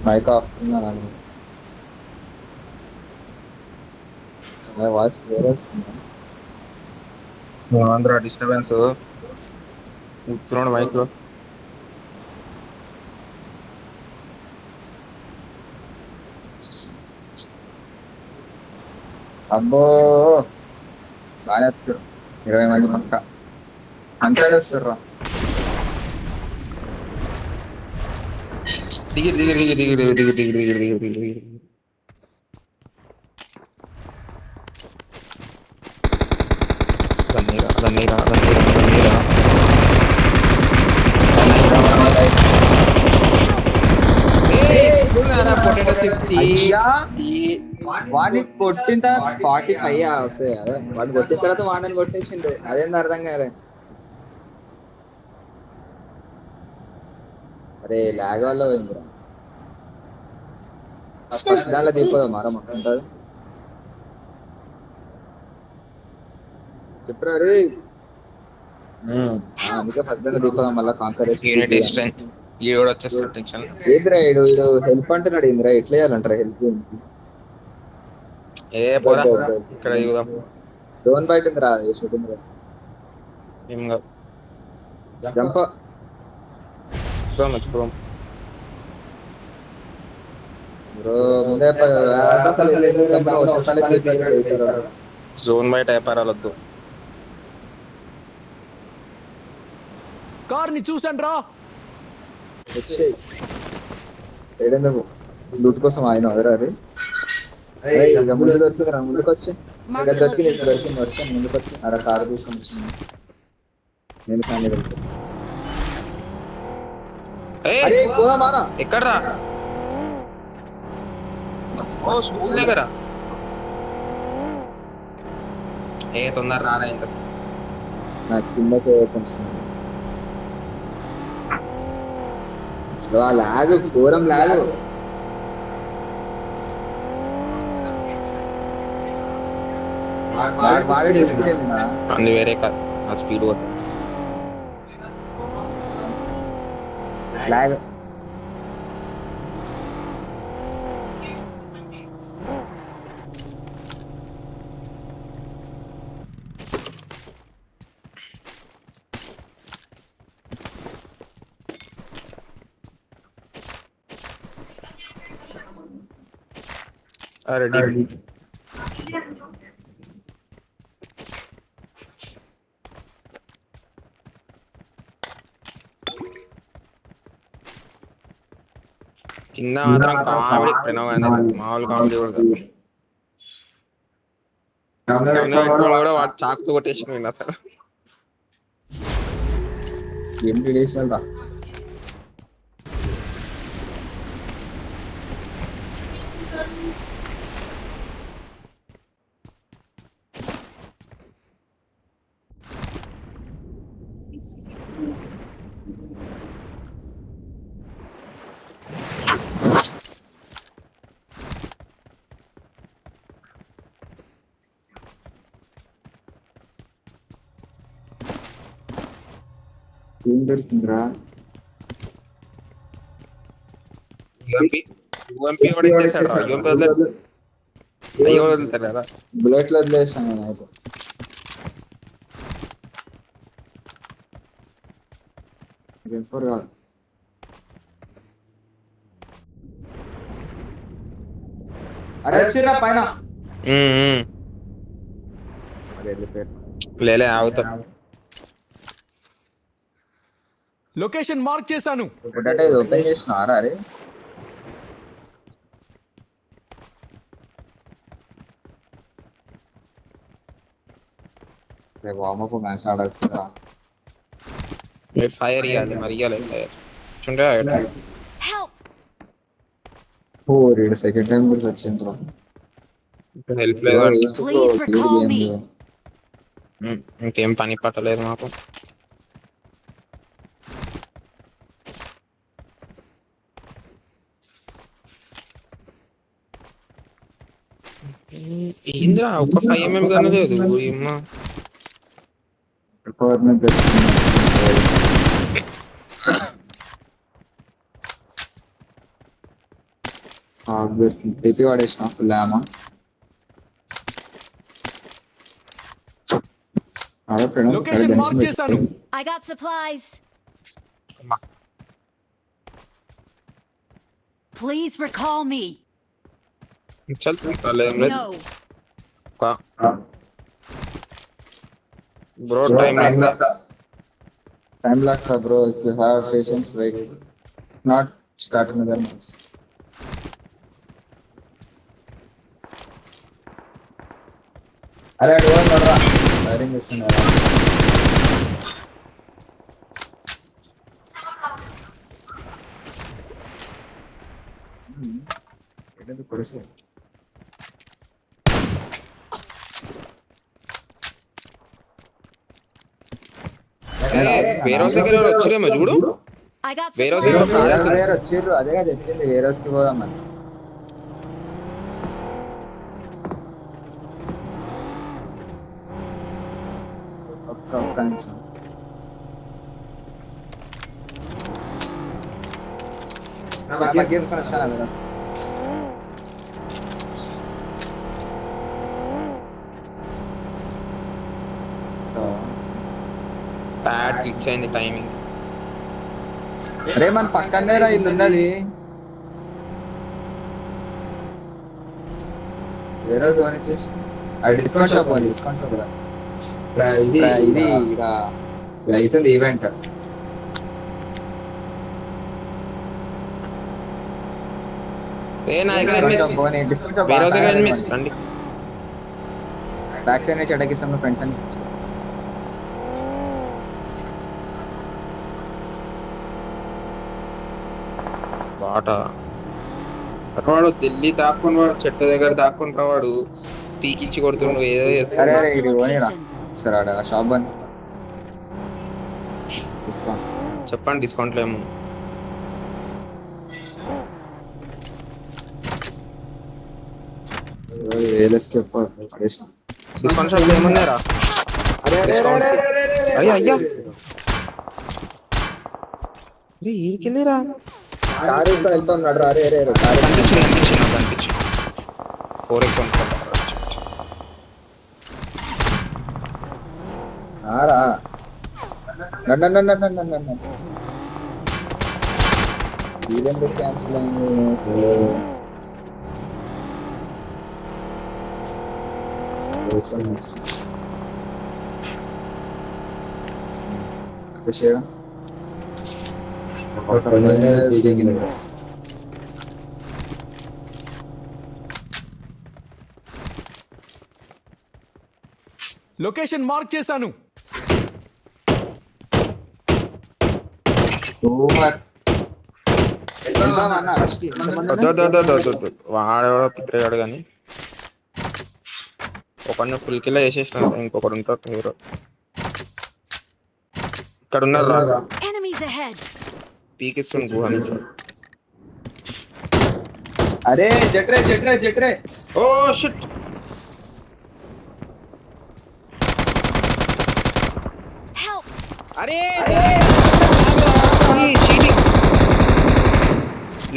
Mic off voice clear వస్తుంది. Andhra disturbance కూర్చున్నాడు mic లో. అబ్బో బాగా వస్తారు 20 మంది పక్క అంతేడు వస్తారు. దిగిరి దిగిరి దిగిరి దిగిరి దిగిరి దిగిరి దిగిరి దిగిరి దిగిరి దన్నీరా దన్నీరా దన్నీరా దన్నీరా పొటాటో వాడిని కొట్టిన 45 అవుతాయి అదే వాడు కొట్టిన తర్వాత వాడిని కొట్టేసిండు. అదేంది అర్థం కాలే. అరే లాగ్ వల్ల పోయిందిరా. ఫస్ట్ దాంట్లో తీపోదా మరం ఉంటుంది చెప్పరా రే. అందుకే ఫస్ట్ దాంట్లో తీపోదాం మళ్ళీ యూనిట్ కాన్సన్ట్రేషన్. స్ట్రెంత్ ఈ కూడా వచ్చేస్తాడు టెన్షన్. ఏదిరా ఇడు హెల్ప్ అంటున్నాడు. ఇందిరా ఎట్లా చేయాలంటారా హెల్ప్? ఏ పోరా ఇక్కడ దిగుదాం. డ్రోన్ బయట ఉందిరా షూటింగ్ ఏం కాదు జంప్. మర్చిపోదాం బ్రో ముందే జోన్ బయట వ్యాపారాలొద్దు. కార్ని చూసాను రా. లూట్ కోసం ఆయన వదరారు. ముందు దొరుకుతుందిరా ముందుకు వచ్చి దొరికింది వర్షం ముందుకు వచ్చి అక్కడ కారు తీసుకొని వచ్చింది. నేను ఫ్యామిలీ వెళ్తాను. ఎక్కడ్రా? ఓ స్కూల్ దగ్గర. ఏ తొందర రారా ఇంత. నా కిందకి లాగు ఘోరం లాగు. అందు వేరే కాదు ఆ స్పీడ్ పోతుంది. లాగ్ రెడీ. కింద మాత్రం కామెడీ ప్రణవ్ మామూలు కామెడీ కూడా కూడా వాడు చాకుతో కొట్టేసి అసలు. ఏం రిలేషన్ రా. ఏం దొరికిందిరా? కూడా ఇచ్చేసాడు రా. అయ్యో వదులుతారు కదా. బుల్లెట్లు వదిలేస్తాను నేను అయితే. కాదు అరే వచ్చిరా పైన. లేలే ఆగుతా. లొకేషన్ మార్క్ చేశాను. పొటాటో ఓపెన్ చేసినారా? అరే వార్మప్ మ్యాచ్ ఆడాల్సిందా? మీరు ఫైర్ ఇవ్వాలి మరి ఇవ్వాలి ఫైర్ చుండే. ఓ 2 సెకండ్ టైం కూడా వచ్చిండ్రు. హెల్ప్ లేదు. ఇంకేం పని పట్టలేదు మాకు. ఏంద్రా ఒక్క 5 mm గానే లేదు. టీపీ వాడేసిన ఫుల్ ఏమో లొకేషన్ మార్క్ చేశాను. I got supplies. అమ్మా. Please recall me. చల్ చాలు, ఏం లేదు. No. బ్రో టైం లేదా? Time luck, bro. If you have patience, wait. Not start another match. అరే డోర్ నడరా ఫైరింగ్ చేస్తున్నారు. ఏంటది కొడిసే? వేరే దగ్గర వచ్చిరేమో చూడు. I got వేరే supplies. దగ్గర వేరే వచ్చిర్రు, అదేగా చెప్పింది వేరే రోజుకి పోదామని. ఒక్క నిమిషం. నాకు చేసుకొని వస్తాను వేరే రోజుకి. బ్యాడ్ గ్లిచ్ అయింది టైమింగ్. అరే మన పక్కనే రా ఇల్లు ఉన్నది. వేరే జోన్ ఇచ్చేసి అది డిస్కౌంట్ షాప్ ఉంది. డిస్కౌంట్ షాప్ ఇది ఇక అవుతుంది ఈవెంట్. డిస్కౌంట్ షాప్ వేరే దగ్గర మిస్ రండి. బ్యాక్ సైడ్ నుంచి అటకిస్తాం ఫ్రెండ్స్ అని బాట వాడు ఢిల్లీ దాక్కుని వాడు చెట్టు దగ్గర దాక్కుంటా వాడు పీకిచ్చి కొడుతుండు ఏదో అరే చేస్తాడు. అరే Marked a ఇది పోనీరా location. సరే ఆడ షాప్ బండి డిస్కౌంట్ చెప్పండి డిస్కౌంట్లో ఏమో. వేలేస్కే పడేసిన. Discount shop ఏమున్నారా? డిస్కౌంట్ అయ్యా అయ్యా అరే ఈడికెళ్ళిరా. కారు వేసుకొని వెళ్తాం నడు. అరే అరే అరే కారు కనిపించింది కనిపించింది నాకు కనిపించింది. 4x ఆరా నన్ను ఇదెందుకు క్యాన్సిల్ అయింది అసలు? చేయడం లొకేషన్ మార్క్ చేశాను. వాడెవడో పిత్రేగాడు కానీ ఒకడిని ఫుల్ కిల్ వేసేసిన. ఇంకొకడు ఉంటాడు హీరో. ఇక్కడ ఉన్నారు రా. Enemies ahead. పీకిస్తుంది గుహ నుంచి. అరే జట్రే ఓ షిట్. Help. అరే చీటింగ్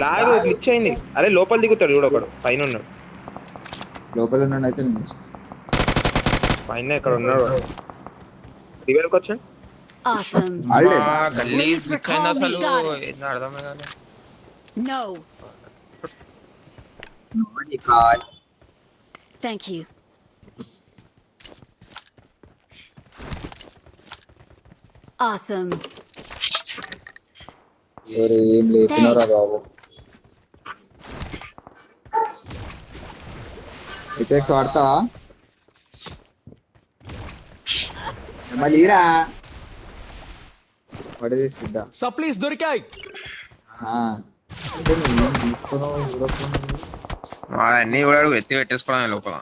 లాగ్ గ్లిచ్ అయింది. అరే లోపల దిగుతాడు చూడు ఒకడు పైన ఉన్నాడు. లోపల ఉన్నాడు అయితే నేను చూసేస్తాను. పైన ఇక్కడ ఉన్నాడు. రివెల్కి వచ్చాడు. Awesome. గల్లీ Please గ్లిచ్ అయింది recall me. అసలు. Got it. ఏందో అర్థమే కాదు. No. Thank you. Awesome. ఏం లేపినారా బాబు. హెచ్ఎక్స్ వాడతావా మళ్ళీ పడేది సిద్ధ. సప్లీస్ దొరికాయి. ఏం తీసుకున్నావు అన్ని కూడా ఎత్తి పెట్టేసుకోవడం లోపల.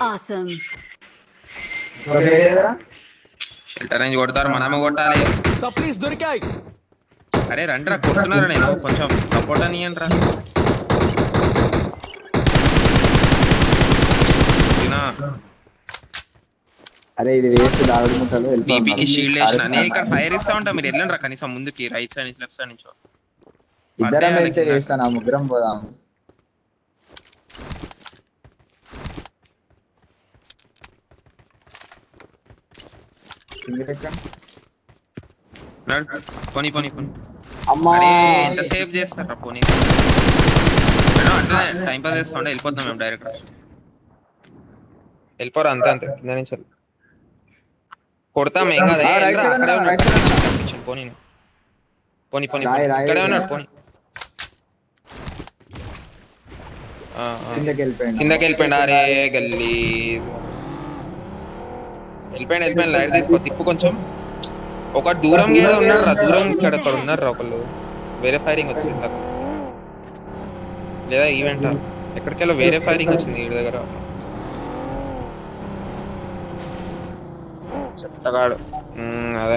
Awesome. షెల్టర్ రేంజ్ కొడతారు, మనమే కొట్టాలి. సప్లీస్ దొరికాయి. అరే రండిరా కొడుతున్నారా, నేను కొంచెం సపోర్ట్ అనియండి రా. అరే ఇది వేస్ట్ దాగుడు ముక్కలు బీపీకి షీల్డ్ వేసిన నేను ఇక్కడ వెళ్ళిపోవాలి. ఫైర్ ఇస్తా ఉంటా, మీరు వెళ్ళండి రా కనీసం ముందుకి, రైట్ సైడ్ నుంచి లెఫ్ట్ సైడ్ నుంచి ఇద్దరం వెళ్తే వేస్ట్ అన్న, ముగ్గురం పోదాం. పోనీ పోనీ పోనీ. అమ్మా అరే ఎంతసేపు చేస్తారా పోనీ, అట్లనే టైం పాస్ చేస్తా ఉంటే వెళ్ళిపోతాం మేము డైరెక్ట్. వెళ్ళిపోరా అంతే అంతే, కింద నుంచి కొడతాం ఏం కాదు. రైట్ సైడ్ అక్కడే అన్న, ఉన్నాడు, రైట్ సైడ్ అన్న. పోనీ పోనీ పోనీ రాయి, రాయి, ఇక్కడే రాయి. ఉన్నాడు పోనీ. కిందకి వెళ్ళిపోయింది. కిందకి వెళ్ళిపోయింది. అరే గల్లీ వెళ్ళిపోయింది. లైట్ తీసుకో, తిప్పు కొంచెం. ఒక దూరం ఏదో ఉన్నాడు రా, దూరం ఇక్కడ ఉన్నారు రా ఒకళ్ళు. వేరే ఫైరింగ్ వచ్చింది ఇందాక, లేదా ఈవెంట్ ఎక్కడికెళ్ళో వేరే ఫైరింగ్ వచ్చింది వీడి దగ్గర. చెత్తగాడు. అదే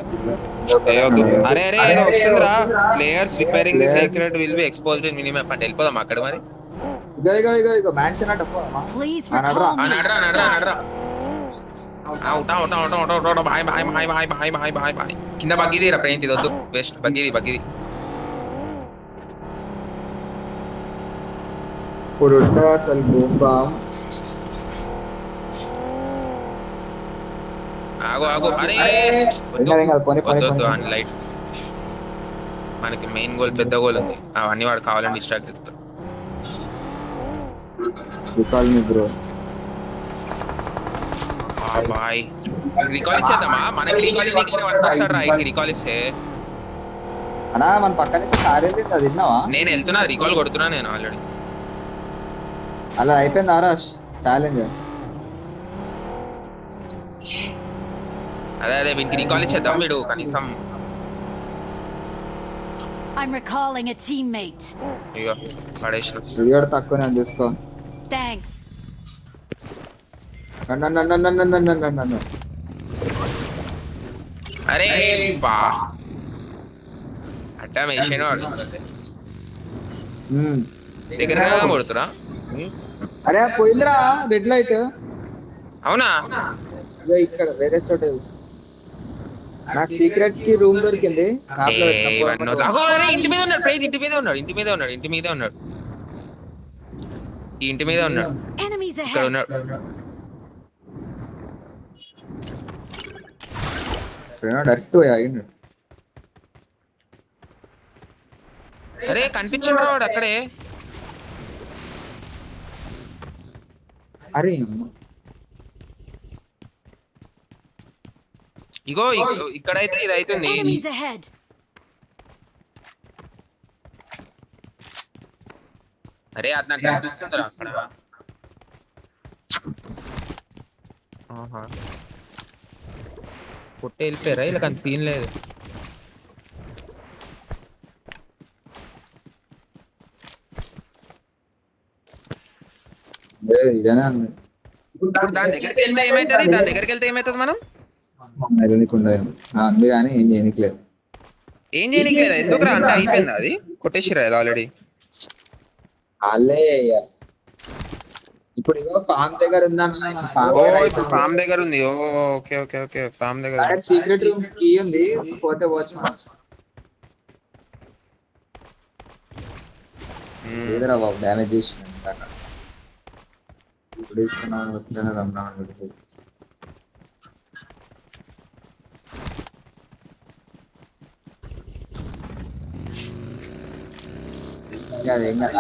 చేయొద్దు. అరే అరే ఏదో వస్తుందిరా, players repairing the secret will be exposed in minimum అంటే వెళ్ళిపోదాం అక్కడ మరి. ఇగో మ్యాన్షన్ అట పోదామా? Please Anadra. recall me. నడరా బాయ్. కింద బగ్గిది రా ప్రేంతి, వద్దు బెస్ట్ బగ్గిది. ఇప్పుడు అసలు బొంబా ఆగు. అరే వద్దు అని లైట్. మనకి మెయిన్ గోల్ పెద్ద గోల్ ఉంది, అవన్నీ వాడు కావాలని డిస్ట్రాక్ట్ చేస్తాడు. బ్రో బాయ్ రికాల్ ఇచ్చేద్దామా? మనకి రికాల్ వస్తాడు రా, రికాల్ ఇస్తే. అన్నా మన పక్క నుంచి కార్ వెళ్ళింది, అది విన్నావా? నేను వెళ్తున్నా, రికాల్ కొడుతున్నా నేను ఆల్రెడీ. అలా అయిపోయింది ఆరాష్ ఛాలెంజ్. అదే వీనికి రికాల్ ఇచ్చేద్దాం, వీడు కనీసం. I'm recalling a teammate. ఇగో పడేసిన. సుడిగాడు తక్కువనే అని తీసుకో. Thanks. నన్ను అరే బా అట్టా మెషిన్ దగ్గర కొడుతురా. అరే పోయిందిరా రెడ్ లైట్. అవునా? ఇక్కడ వేరే చోట నాకు సీక్రెట్ కి రూమ్ దొరికింది. ఇంటి మీద ఉన్నాడు ప్రైజ్, ఇంటి మీద ఉన్నాడు. ఈ ఇంటి మీద ఉన్నాడు, Enemies ఇక్కడ ahead. ఉన్నాడు. డైరెక్ట్ అయ్యిండు. అరే కనిపించండి వాడు అక్కడే. అరే ఇగో ఇక్కడైతే ఇది అవుతుంది. Enemies ahead. అరే అది నాకు కనిపిస్తుందిరా అక్కడ. పుట్టే వెళ్ళిపోయారా ఇలా, కానీ సీన్ లేదు. ఇదేనా ఉంది. ఇప్పుడు దాని దగ్గరికి వెళ్తే ఏమవుతుంది మనం? అంది కానీ ఏం చేయనికలేదు. ఏం చేయనికి లేదా? ఎందుకురా అంటే అయిపోయిందా అది? కొట్టేసిరా ఆల్రెడీ. వాళ్ళే ఇప్పుడు ఇగో ఫామ్ దగ్గర ఉందన్న. ఇప్పుడు ఫామ్ దగ్గర ఉంది. ఓకే ఫామ్ దగ్గర సీక్రెట్ రూమ్ కీ ఉంది, పోతే పోవచ్చు. ఏదరా బాబు డ్యామేజ్ చేసిన ఇప్పుడు తీసుకున్నాను.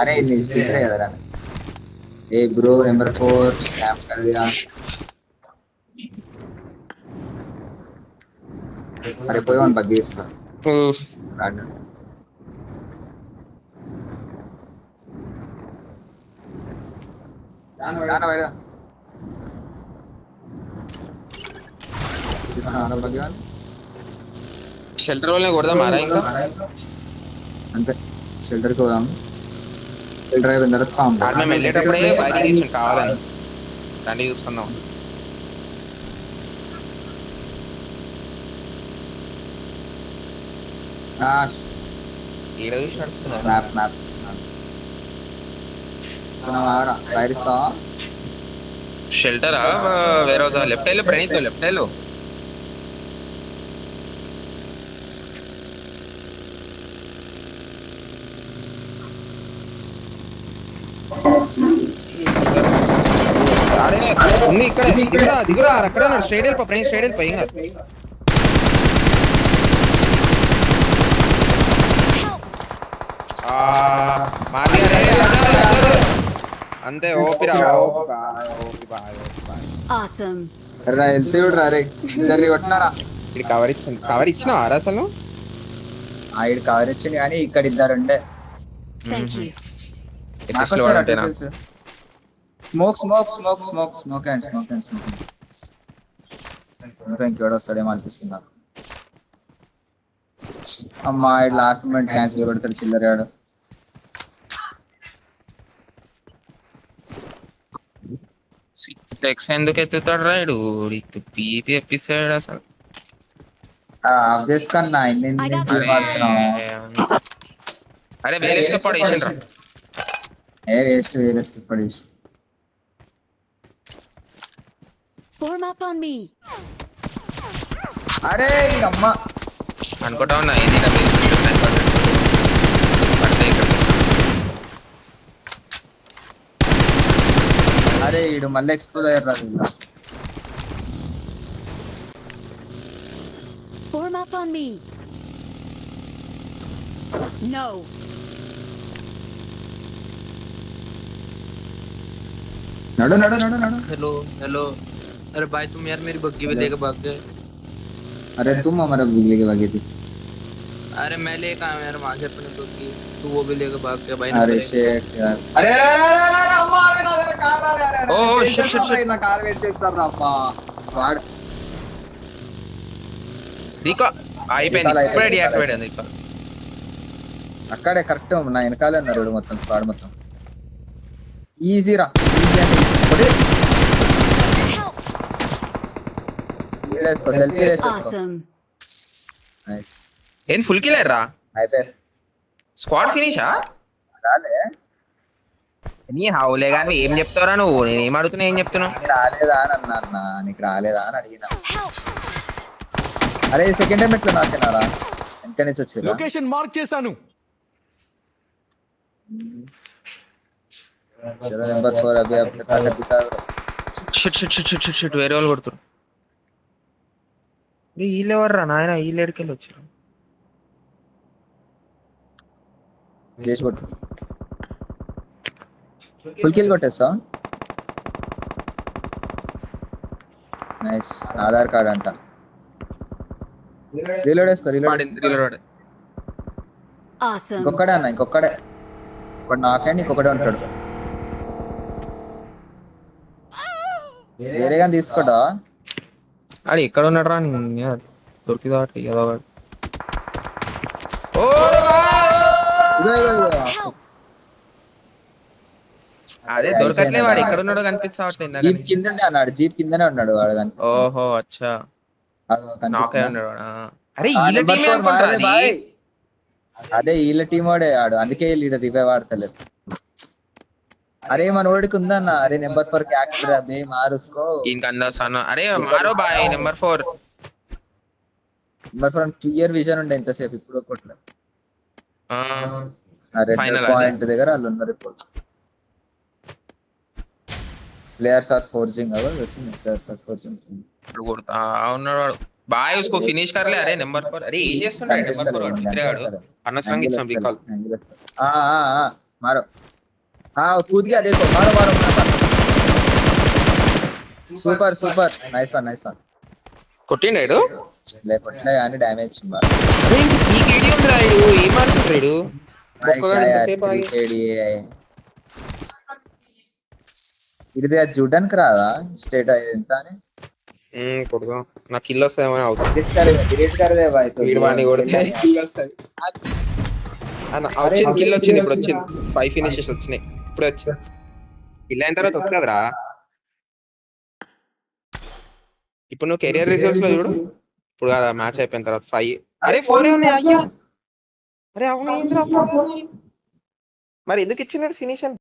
అరే స్పీకరే కదరా. ఏ బ్రో నెంబర్ 4 స్నాప్ कर दिया. అరే పోయి వన్ బగ్ చేస్తా. షెల్టర్ వాళ్ళని కొడదాం మారా ఇంకా. అంతే షెల్టర్ కి పోదాం. షెల్టర్ అయిపోయిన తర్వాత ఫామ్ మేము వెళ్ళేటప్పుడే ఫైరింగ్ ఇచ్చాం కావాలని, రండి చూసుకుందాం. ఈడ చూసి నడుస్తున్నా. మ్యాప్ మ్యాప్ ఫైర్ ఇస్తావా? షెల్టరా వేరే లెఫ్ట్ వెళ్ళు ప్రణీత్ లెఫ్ట్ వెళ్ళు. అరే ఉంది ఇక్కడ దిగురా అక్కడ స్ట్రైట్ వెళ్ళిపో ప్రణీత్ స్ట్రైట్ వెళ్ళిపో ఏం కాదు. మాది అరే అంతే ఓపిరా ఓపి బాయ్. Awesome. రా వెళ్తే చూడరా రే ఇద్దరిని కొట్టినారా. ఇది కవర్ ఇచ్చినావా అసలు? ఆవిడ కవర్ ఇచ్చింది కానీ ఇక్కడ ఇద్దరు ఉండే. Thank you. స్మోక్ అండ్ ఇంకెవడ వస్తాడేమో అనిపిస్తుంది నాకు. అమ్మా లాస్ట్ మూమెంట్ క్యాన్సిల్ కొడతాడు చిల్లరాడు. ఎందుకు ఎత్తుతాడు రాయుడు పీపీ ఎప్పిస్తాడు అసలు. ఆబ్వియస్ కన్నా అరే వేరే పడేసిండ్రా. వేస్ట్ పడేసి. Form up on me. అరే అమ్మ అనుకుంటా ఉన్నా ఏంది అరే ఈడు మళ్ళీ ఎక్స్పోజ్ అయ్యారు. Form up on me. No. नड़ो हेलो अरे भाई तुम यार मेरी बग्गी में लेके भाग गए। अरे तुम हमारा बिजली के भागी थी। अरे मैं लेके आया यार वहां से अपने बग्गी, तू वो भी लेके भाग गया भाई। अरे शिट यार अरे अम्मा अरे कार आ रहा है। ओह शिट ना कार वेट చేస్తారు అబ్బా స్క్వాడ్ రీకా అయిపోయింది ఇప్పుడే డియాక్టివేట్ అయింది రీకా. అక్కడే కరెక్ట్ నా వెనకాలే ఉన్నారు మొత్తం స్క్వాడ్ మొత్తం. ఈజీ రా ఈజీ అంటే సెల్ఫీ రేసుకో. Awesome. నైస్. ఏం ఫుల్ కిల్లర్ రా అయిపోయారు. స్క్వాడ్ ఫినిషా రాలే నీ హౌలే గాని ఏం చెప్తారా నువ్వు? నేను ఏం అడుగుతున్నా ఏం చెప్తున్నావు? రాలేదా అని అన్నా నీకు రాలేదా అని అడిగినా. అరే సెకండ్ టైం ఎట్లా నాకేనారా వెనక నుంచి వచ్చి లొకేషన్ మార్క్ చేశాను. नंबर 4 अभी अपने ताकत दिखा. షిట్ వేరే వాళ్ళు కొడుతున్నారు. వీళ్ళు ఎవర్రా నాయన వీళ్ళు ఎడికెళ్ళి వచ్చారు? చేసి కొట్టు ఫుల్ కిల్ కొట్టేస్తా. నైస్. ఆధార్ కార్డ్ అంట. రీలోడ్ వేసుకో. Reload Awesome. ఇంకొకడే అన్న ఇంకొకడే ఒకటి నాకండి ఇంకొకటే ఉంటాడు. వేరేగా తీసుకోడా అది ఎక్కడ ఉన్నాడు రా దొరికిదా ఏదో అదే దొరకట్లే. వాడు ఎక్కడ ఉన్నాడో కనిపించవట్లేదు. జీప్ కింద అన్నాడు. జీప్ కిందనే ఉన్నాడు వాడు. ఓహో అచ్చా నాకే ఉన్నాడు. అరే వీళ్ళ టీం అదే వీళ్ళ టీం వాడే ఆడు. అందుకే వీళ్ళు రివైవ్ ఆడతలేదు. अरे मन ओड कुंदना. अरे नंबर 4 क्या कर रहा बे मार उसको. इनका अंदर सानो. अरे मारो भाई नंबर 4 क्लियर विजन ఉండే ఇంతసేపు ఇప్పుడు కొట్ల. అరే పాయింట్ దగ్గర వాళ్ళు ఉన్నారు ఇప్పుడు. ప్లేయర్స్ ఆర్ ఫోర్జింగ్ అవర్ వచ్చింది. ప్లేయర్స్ ఆర్ ఫోర్జింగ్ ఇప్పుడు కొడతా ఉన్నాడు వాడు. బాయ్ उसको ఫినిష్ कर ले. अरे नंबर 4 अरे ఏ చేస్తున్నాడు नंबर 4 వాడు తిరిగాడు. అనవసరంగా ఇచ్చాం రీకాల్. मारो. हाँ कूद गया देखो. मारो मारो सुपर सुपर नाइस वन కొట్టిండాడు ले కొట్టినా కానీ డ్యామేజ్ బా. అరే ఈ కేడి ఉందిరా ఇడు ఏం ఆడుతున్నాడు ఒక్కగాడు ఇంతసేపు ఆగి ఇది చూడడానికి రాదా స్టేట్ ఎంత అని కొడదాం. నాకు కిల్ వస్తాయేమని అవుతుంది. డిలీట్ कर दे भाई. వీడు వాడిని కొడితే కిల్ వస్తాయి. వచ్చింది కిల్ వచ్చింది. ఇప్పుడు వచ్చింది 5 ఫినిషెస్ వచ్చినాయి. ఇప్పుడే వచ్చింది. కిల్ అయిన తర్వాత వస్తుందిరా. ఇప్పుడు నువ్వు కెరియర్ రిజల్ట్స్ లో చూడు. ఇప్పుడు కదా మ్యాచ్ అయిపోయిన తర్వాత 5. అరే 4 ఉన్నాయి అయ్యా. అరే అవును ఏంద్రా మరి ఎందుకు ఇచ్చినాడు ఫినిష్ అని?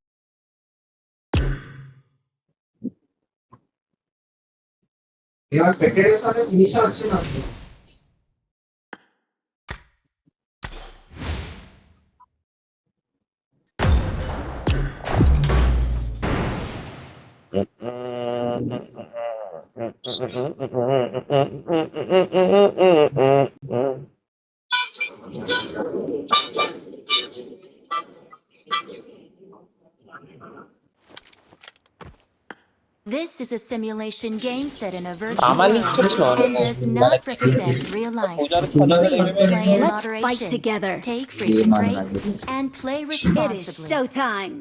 This is a simulation game set in a virtual సామాన్లు world ఇచ్చొచ్చినావు and నువ్వు does not వాళ్ళకి represent real life. పూజారికి Please play in Let's moderation. fight together. Take frequent man, breaks man. and play responsibly. It is showtime.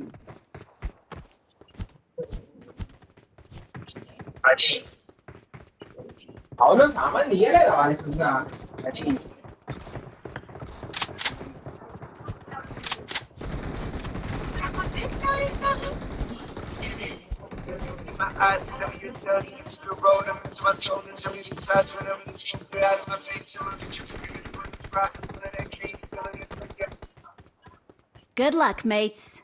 అవును సామాన్లు ఇయ్యలేదా వాళ్ళకి ఇంకా Good luck, mates.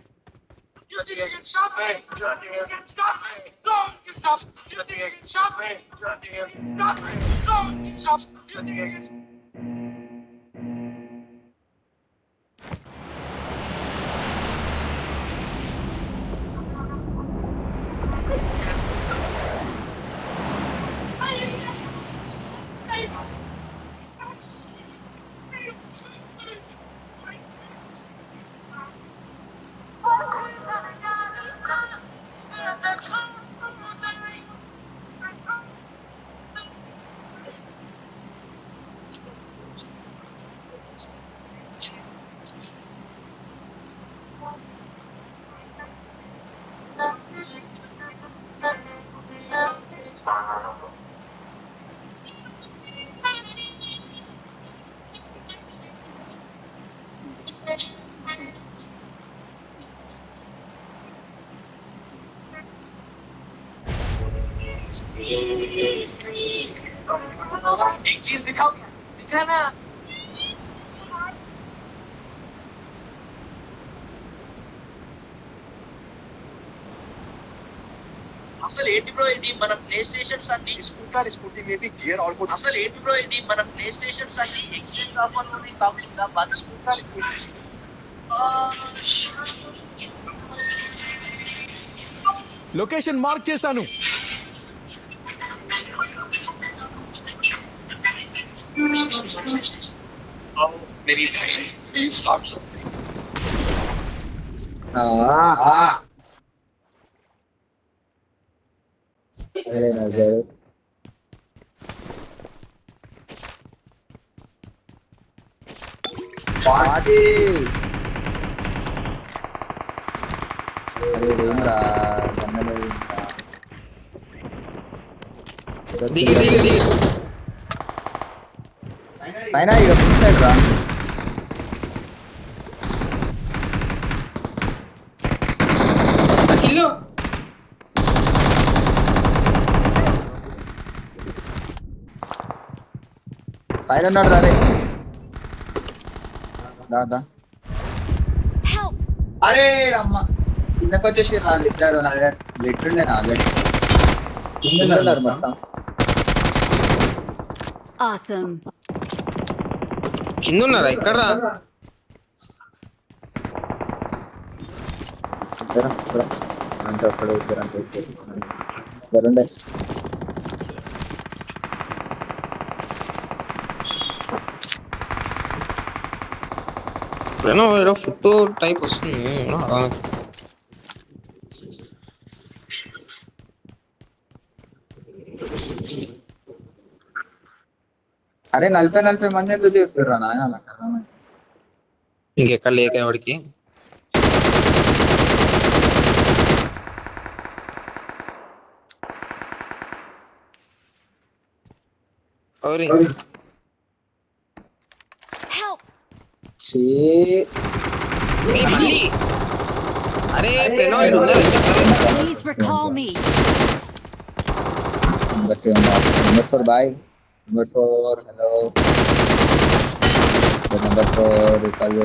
అసలు ఏంటి bro ఇది మన ప్లే స్టేషన్స్ అన్ని స్కూటీ మేబీ గియర్ ఆల్మోస్ట్ అసలు ఏంటి బ్రో ఇది మన ప్లే స్టేషన్స్ అన్ని ఎక్స్చేంజ్ ఆఫర్ లోనే కాకుండా బాగా స్కూటర్ లొకేషన్ మార్క్ చేశాను. అరే నజర్ పార్టీ అరే రేమరా గన్నలు దిగి దిగి దిగి అయినా ఇక సైడ్ రా కిల్లు పైన ఉన్నాడు రే దాదా Help! అరే అమ్మ కిందకి వచ్చేసి వాళ్ళు ఇద్దరు నా దగ్గర బ్లడ్ ఉండే నా ఆల్రెడీ ఉన్నారు మొత్తం Awesome. కింద ఉన్నారా ఇక్కడ అంటే అప్పుడు ఇద్దరుండే ఇప్పుడేమో ఏదో ఫుడ్ టైప్ వస్తుంది అరే 40 మంది ఎందుకు దిగుతుర్రా నాయన నాకు అర్థమైంది. ఇంకెక్కడ లేక వాడికి ఓరి Help! ఛీ ఏయ్, మళ్ళీ అరే ప్రణవ్ ఉన్నారు Please recall me. Number 4 bye. Number 4 hello. Number 4 recall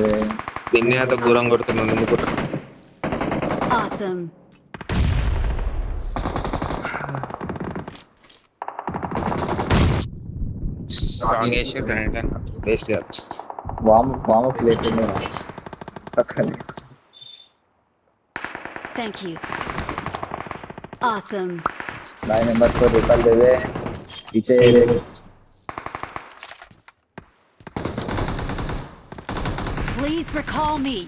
దీన్ని అంత ఘోరం కొడుతున్నాను ఎందుకు Awesome. స్ట్రాంగ్ చేసి గ్రానైట్ వేస్ట్ కాదు. వాము ప్లేస్ సక్కని. Thank you. Awesome. भाई नंबर 4 रिकॉल दे दे पीछे दे. Please recall me.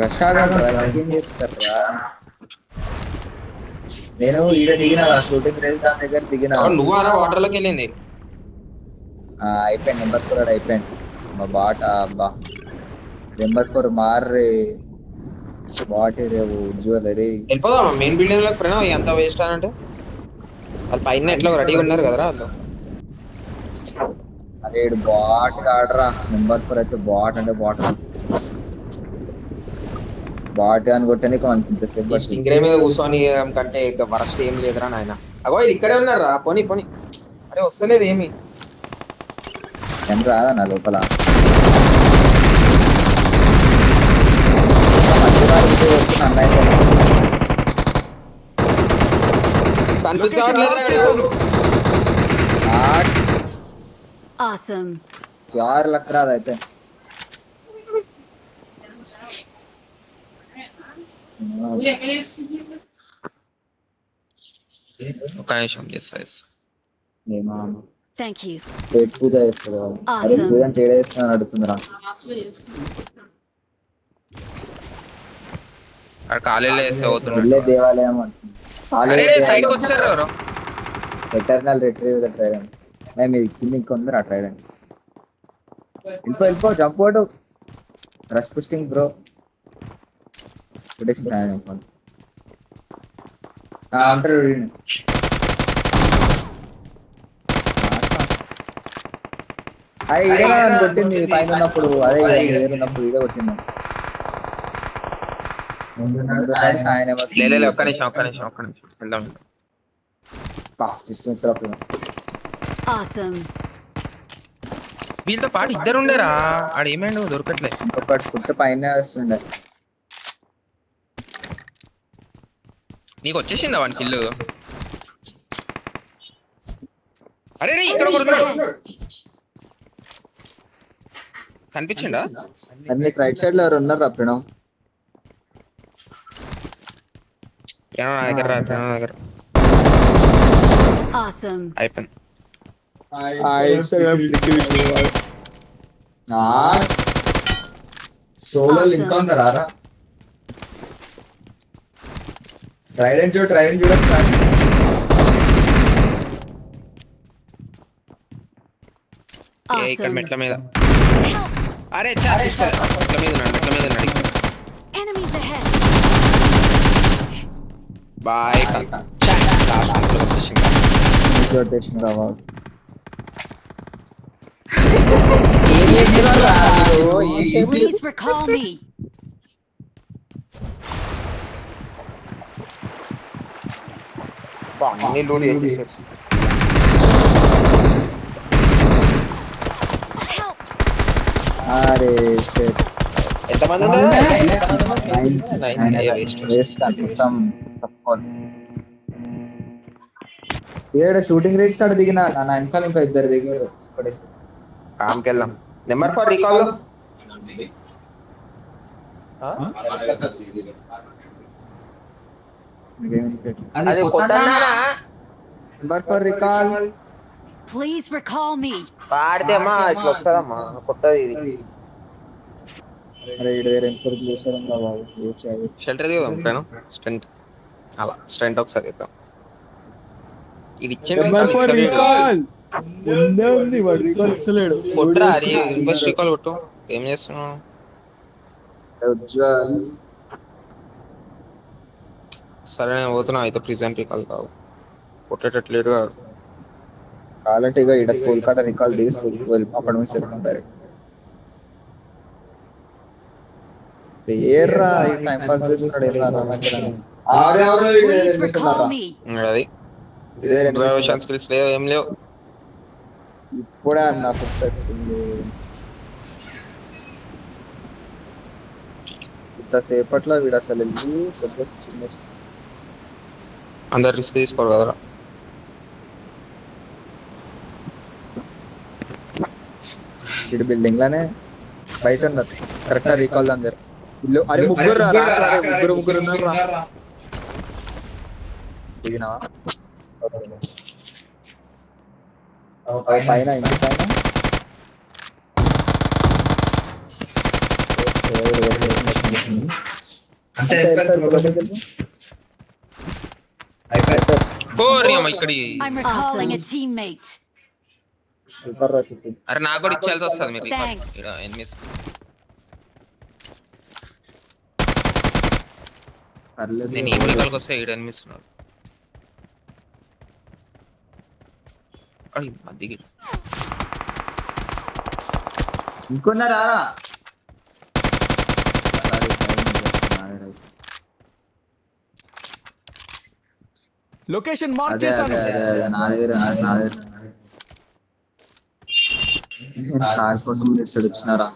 రషాడేం చేస్తారా? నేను ఈడ దిగిన షూటింగ్ రేంజ్ దాని దగ్గర దిగిన. నువ్వు అలా వాటర్ లోకి వెళ్ళింది. అయిపోయింది నెంబర్ 4 అయిపోయింది. మా బాట అబ్బా నెంబర్ 4 మార్ రే బాట్ రే ఉజ్వల్ రే. వెళ్ళిపోదామా మెయిన్ బిల్డింగ్ లోకి? ప్రణవ్ ఎంత వేస్ట్ అని అంటే వాళ్ళు పైన ఎట్లా రెడీగా ఉన్నారు కదరా వాళ్ళు. అరే బాట్ ఆడరా నెంబర్ 4 అయితే బాట్ అంటే బాట్ అని కొట్టే నీకు అనిపించేసేపు స్టింగ్రే మీద కూర్చొని కంటే ఇక వరస్ట్ ఏం లేదురా నాయన. అగో ఇది ఇక్కడే ఉన్నారా? పోనీ పోనీ. అరే వస్తలేదు ఏమి ఎంత రాదా నా లోపల Awesome. यार लग रहा था అయితే ఒక నిమిషం చేస్తా. Thank you. పేట్ పూజ చేస్తారు. అరే పూజ అంటే ఏడ చేస్తున్నా అడుగుతుందిరా. కాలేజీలో వేస్తే అవుతున్నాడు దేవాలయం సైడ్కి వచ్చారు ఎవరు. ఎటర్నల్ రిట్రీవర్ ట్రైడెంట్ మీ కింద ఇంకొందరు ఆ ట్రైడెంట్ వెళ్ళిపో జంప్ అవుట్ రష్ పుస్టింగ్ బ్రో అంటారు. అదే ఇదే కొట్టింది పైన ఉన్నప్పుడు. అదే ఉన్నప్పుడు ఇదే కొట్టింది. ఒక్క నిమిషం వెళ్దాం. Awesome. వీళ్ళతో పాటు ఇద్దరు ఉండేరా? ఆడ ఏమైండు దొరకట్లే. ఇంకొకటి పుట్ట పైన వస్తుండే. నీకు వచ్చేసిందా వానికి ఇల్లు? అరే ఇక్కడ కనిపించిండా? నీకు రైట్ సైడ్ లో ఎవరు ఉన్నారు రా ప్రణవ్? దగ్గర Awesome. అయిపోయింది. సోలో లింక్ ఉన్నారా? ట్రైడెంట్ చూడండి. ఇక్కడ మెట్ల మీద. అరే మెట్ల మీద ఉన్నాడు. Enemies ahead. బాయ్ రొటేషన్ రావాలి. Please recall me. అరే షిట్ ఎంతమంది ఏడ షూటింగ్ రేంజ్ కాడ దిగిన నా వెనకాల ఇంకా ఇద్దరు దిగారు. కామ్కెళ్దాం. Number 4 recall number 4 recall. Please recall me. పాడితేమా ఇట్లా వస్తుందమ్మా కొత్తది ఇది. అరే ఇడ వేరే ఎంపర్ చేశారు రా బాబు. షెల్టర్ దిగుదాం ప్రణవ్. స్టెంట్ అలా స్టెంట్ ఒకసారి ఇద్దాం. ఇది ఇచ్చిండు కొట్టురా. అది రిక్వెస్ట్ రికాల్ కొట్టు. ఏం చేస్తున్నావు? సరే నేను పోతున్నా అయితే. ప్రెజెంట్ రికాల్ కావు కొట్టేటట్లేడు కాదు. కావాలంటే ఇక ఇక్కడ స్కూల్ కాడ రికాల్ దిగి స్కూల్కి వెళ్ళి అప్పటి నుంచి వెళ్తుంటారు. ఏర్రా టైం పాస్ చేస్తున్నాడు. Please recall me. అది అబ్జర్వేషన్ స్కిల్స్ లేవు ఏం లేవు. ఇప్పుడే అన్న ఫస్ట్ వచ్చింది. ఇంతసేపట్లో వీడు అసలు వెళ్ళి అందరు రిస్క్ తీసుకోరు కదరా. ఇటు బిల్డింగ్ లోనే బయట ఉన్నారు కరెక్ట్ రీకాల్ అందరు ఇల్లు అరే ముగ్గురు రా, రా, రా, ముగ్గురు ఉన్నారు రా. దిగినావా పైన ఇంటి పైన ఓ రీ అమ్మ ఇక్కడి I'm recalling a teammate. Super రా చిట్టి అరే నాకు కూడా ఇచ్చేయాల్సి వస్తుంది మీరు Thanks. ఎనిమిస్ పర్లేదు నేను ఈ ఊరికాలకు వస్తే 7 ఎనిమిస్ ఉన్నారు అయ్యి దిగి ఇంకొన్నారా లొకేషన్ మార్క్ అదే చేశాను అదే అదే అదే నా దగ్గర కార్ కోసం వచ్చినారా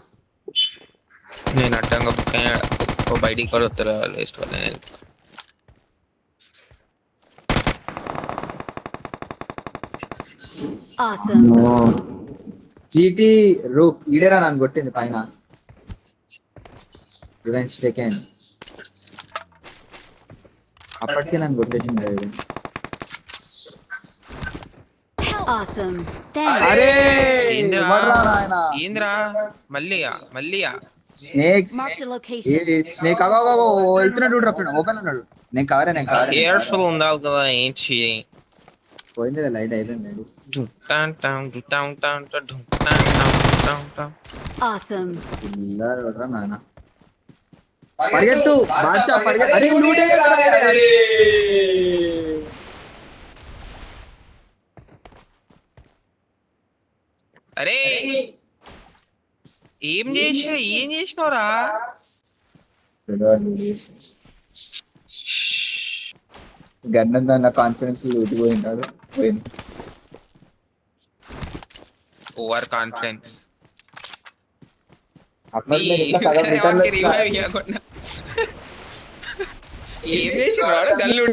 నేను అడ్డంగా ఓ బయటికి కూడా వస్తారు వేస్ట్ వల్ల Awesome. జీటీ రూ ఈడేరా నన్ను కొట్టింది పైన రివెంజ్ టేకెన్ అప్పటికే నన్ను కొట్టేసింది అది. Awesome. Thanks. అరే ఏందిరా ఎవర్రా నాయనా? ఏందిరా మళ్ళీయా స్నేక్స్ Marked a location. ఏ స్నేక్ అగో వెళ్తున్నాడు చూడు ఓపెన్ ఉన్నాడు నేను కవరే కేర్ఫుల్ ఉండాలి కదా ఏం చేయి పోయింది లైట్ అయిపోయింది Awesome. పిల్లరా నాయన పరిగెత్తు బాద్షా పరిగెత్తు అరే లూటే కదా అరే ఏం చేసినావురా గన్నం దాని కాన్ఫిడెన్స్ ఊటిపోయినాడు పోయింది ఓవర్ కాన్ఫిడెన్స్ అప్పుడు నేను ఇట్లా సగం రిటర్న్ ఏం చేసినాడు గల్లు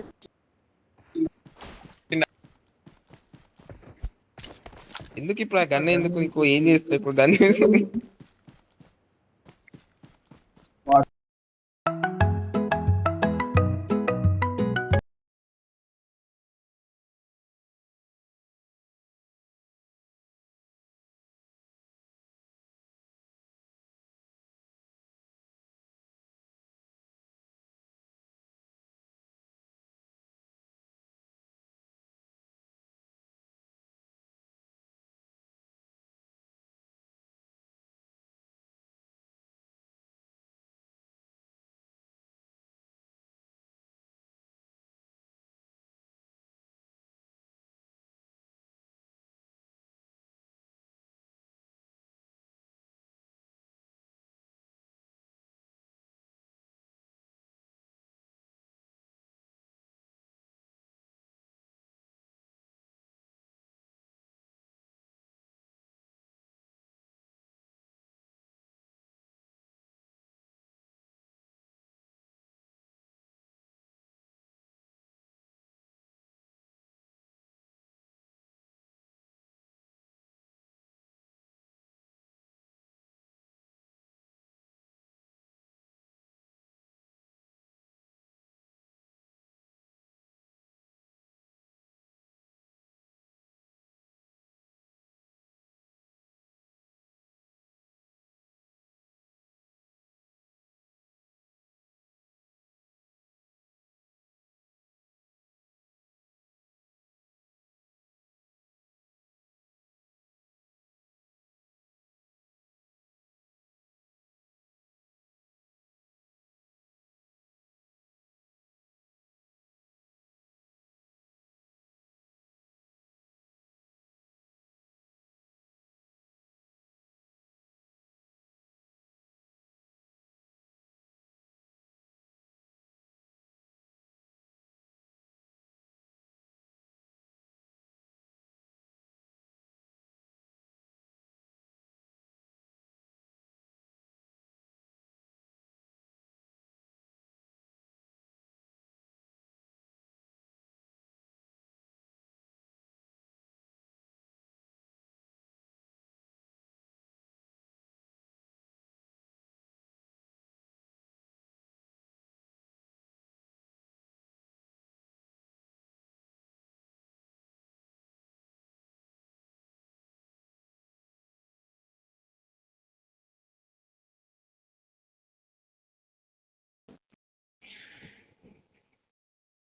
ఎందుకు ఇప్పుడు ఆ గన్ను ఎందుకు నీకు ఏం చేస్తా ఇప్పుడు గన్ను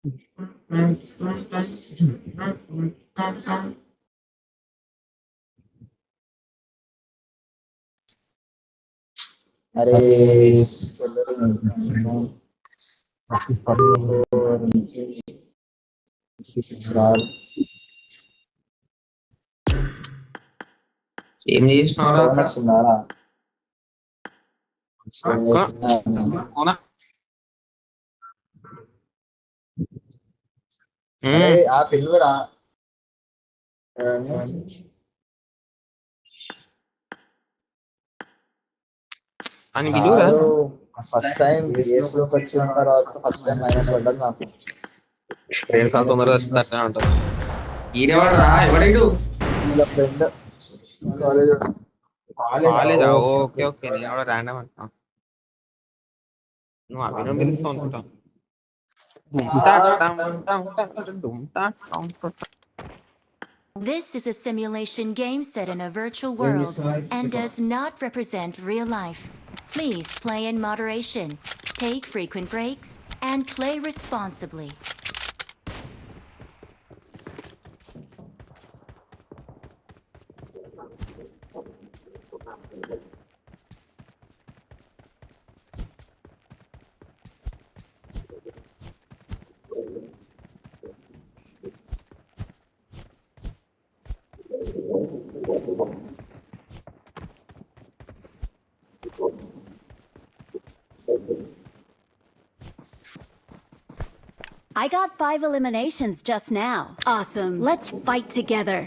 అరే ఏం చేసినావురా అక్కడ? వచ్చిందారా అక్క అవునా? అరే ఆ పిల్లురా అని విలువరా? ఫస్ట్ టైం బిఎస్ లోకి వచ్చిన తర్వాత ఫస్ట్ టైం మైనస్ పడ్డది నాకు. రెండు సార్లు తొందరగా వస్తుంది అట్లా ఉంటుంది. ఈడేవాడరా? ఎవడేడు? ఫ్రెండ్ కాలేజ్ కాలేజా? ఓకే ఓకే, నేను కూడా ర్యాండమ్ అంటున్నా. నువ్వు అభినవ్ పిలుస్తావు అనుకుంటా. This is a simulation game set in a virtual world and does not represent real life. Please play in moderation, take frequent breaks, and play responsibly. I got 5 eliminations just now. Awesome. Let's fight together.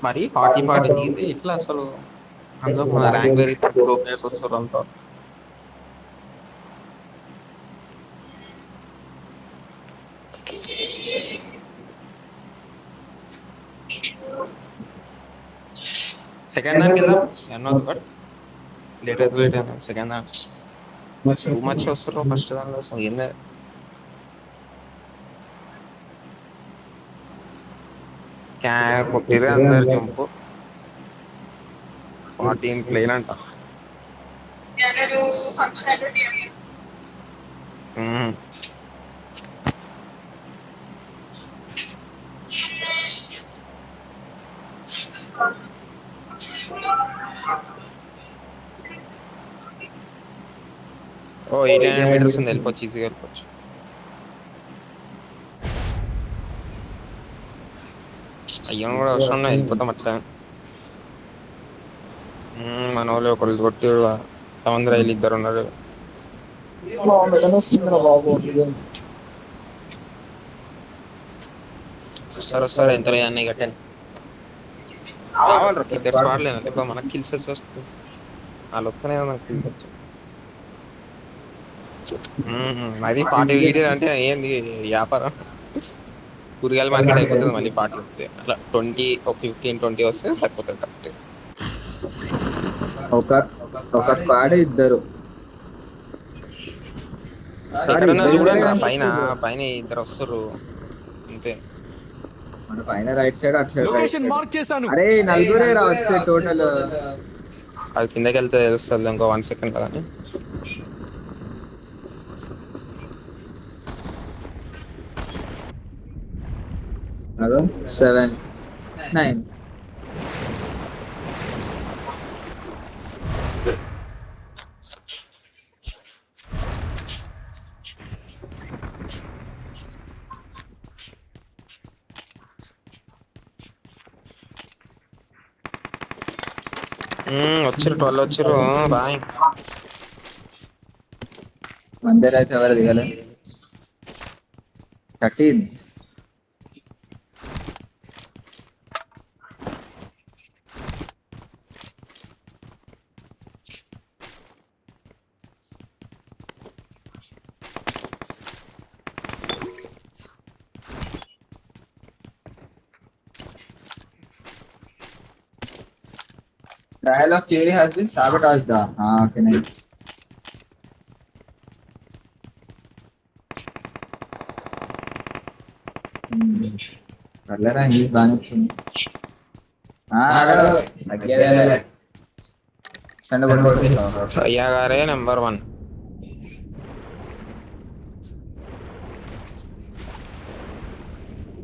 మరి 40 తీసి ఇట్లా అసలు అందులో మన rank వేరే pro players వస్తారు అంతా. Second దానికి వెళ్దాం. ఎన్నో బట్ లేట్ అయితే సెకండ్ దానికి టూ మచ్ వస్తారు. ఫస్ట్ దానిలో అసలు ఏందే కొట్టిరే అందరు జంపు 14 ప్లేన్ అంట. ఓ 800 మీటర్స్ ఉంది, వెళ్ళిపోవచ్చు, ఈజీగా వెళ్ళిపోవచ్చు. అయ్యో కూడా అవసరం లేదు, వెళ్ళిపోతాం అట్లా. మన వాళ్ళు ఒకళ్ళు కొట్టి సముద్ర వెళ్ళి ఇద్దరు ఉన్నారు. వస్తారు ఎంత అన్నీ కట్టాను కావాలి. ఇద్దరు స్పాట్లేదు అంటే మనకు కిల్స్ వస్తుంది. వాళ్ళు వస్తేనే మనకు కిల్స్ వచ్చు. అది 40 వీడియో అంటే ఏంది వ్యాపారం, కూరగాయల మార్కెట్ అయిపోతుంది. మళ్ళీ 40 వస్తే అట్లా 20 15-20 వస్తే సరిపోతుంది కరెక్ట్. ఒక స్క్వాడ్ ఇద్దరు చూడండి పైన పైన ఇద్దరు వస్తారు అంతే. మన పైన రైట్ సైడ్ అటు సైడ్ లొకేషన్ మార్క్ చేశాను. అరే నలుగురే రావచ్చు టోటల్. అది కిందకి వెళ్తే తెలుస్తుంది ఇంకో 1 సెకండ్ కానీ. అదో 7 9 వచ్చారు 12 వచ్చారు. బాయ్ మందిర్ అయితే ఎవరు దిగలే. 13 ఆ Trial of Fury has been sabotaged. Okay, nice. పర్లేరా ఇంగ్లీష్ బాగానే వచ్చింది. తగ్గేదే సండ కొట్టుకొస్తావు. అయ్యా గారే నెంబర్ 1.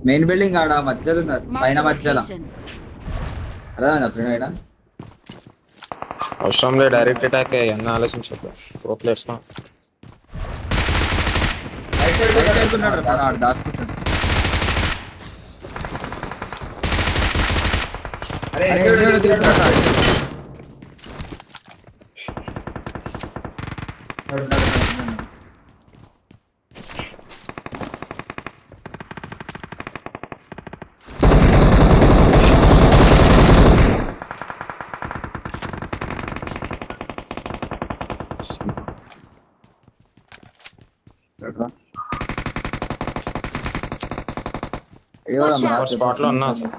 మెయిన్ బిల్డింగ్ ఆడ మధ్యలో ఉన్నారు, పైన Marked a మధ్యలో. location. అదే అప్పుడు అవసరం లేదు, డైరెక్ట్ అటాక్ అన్న ఆలోచించద్దు. ప్రో ప్లేయర్స్ దాచుకుంటాడు. స్పాట్ లో ఉన్నా అసలు.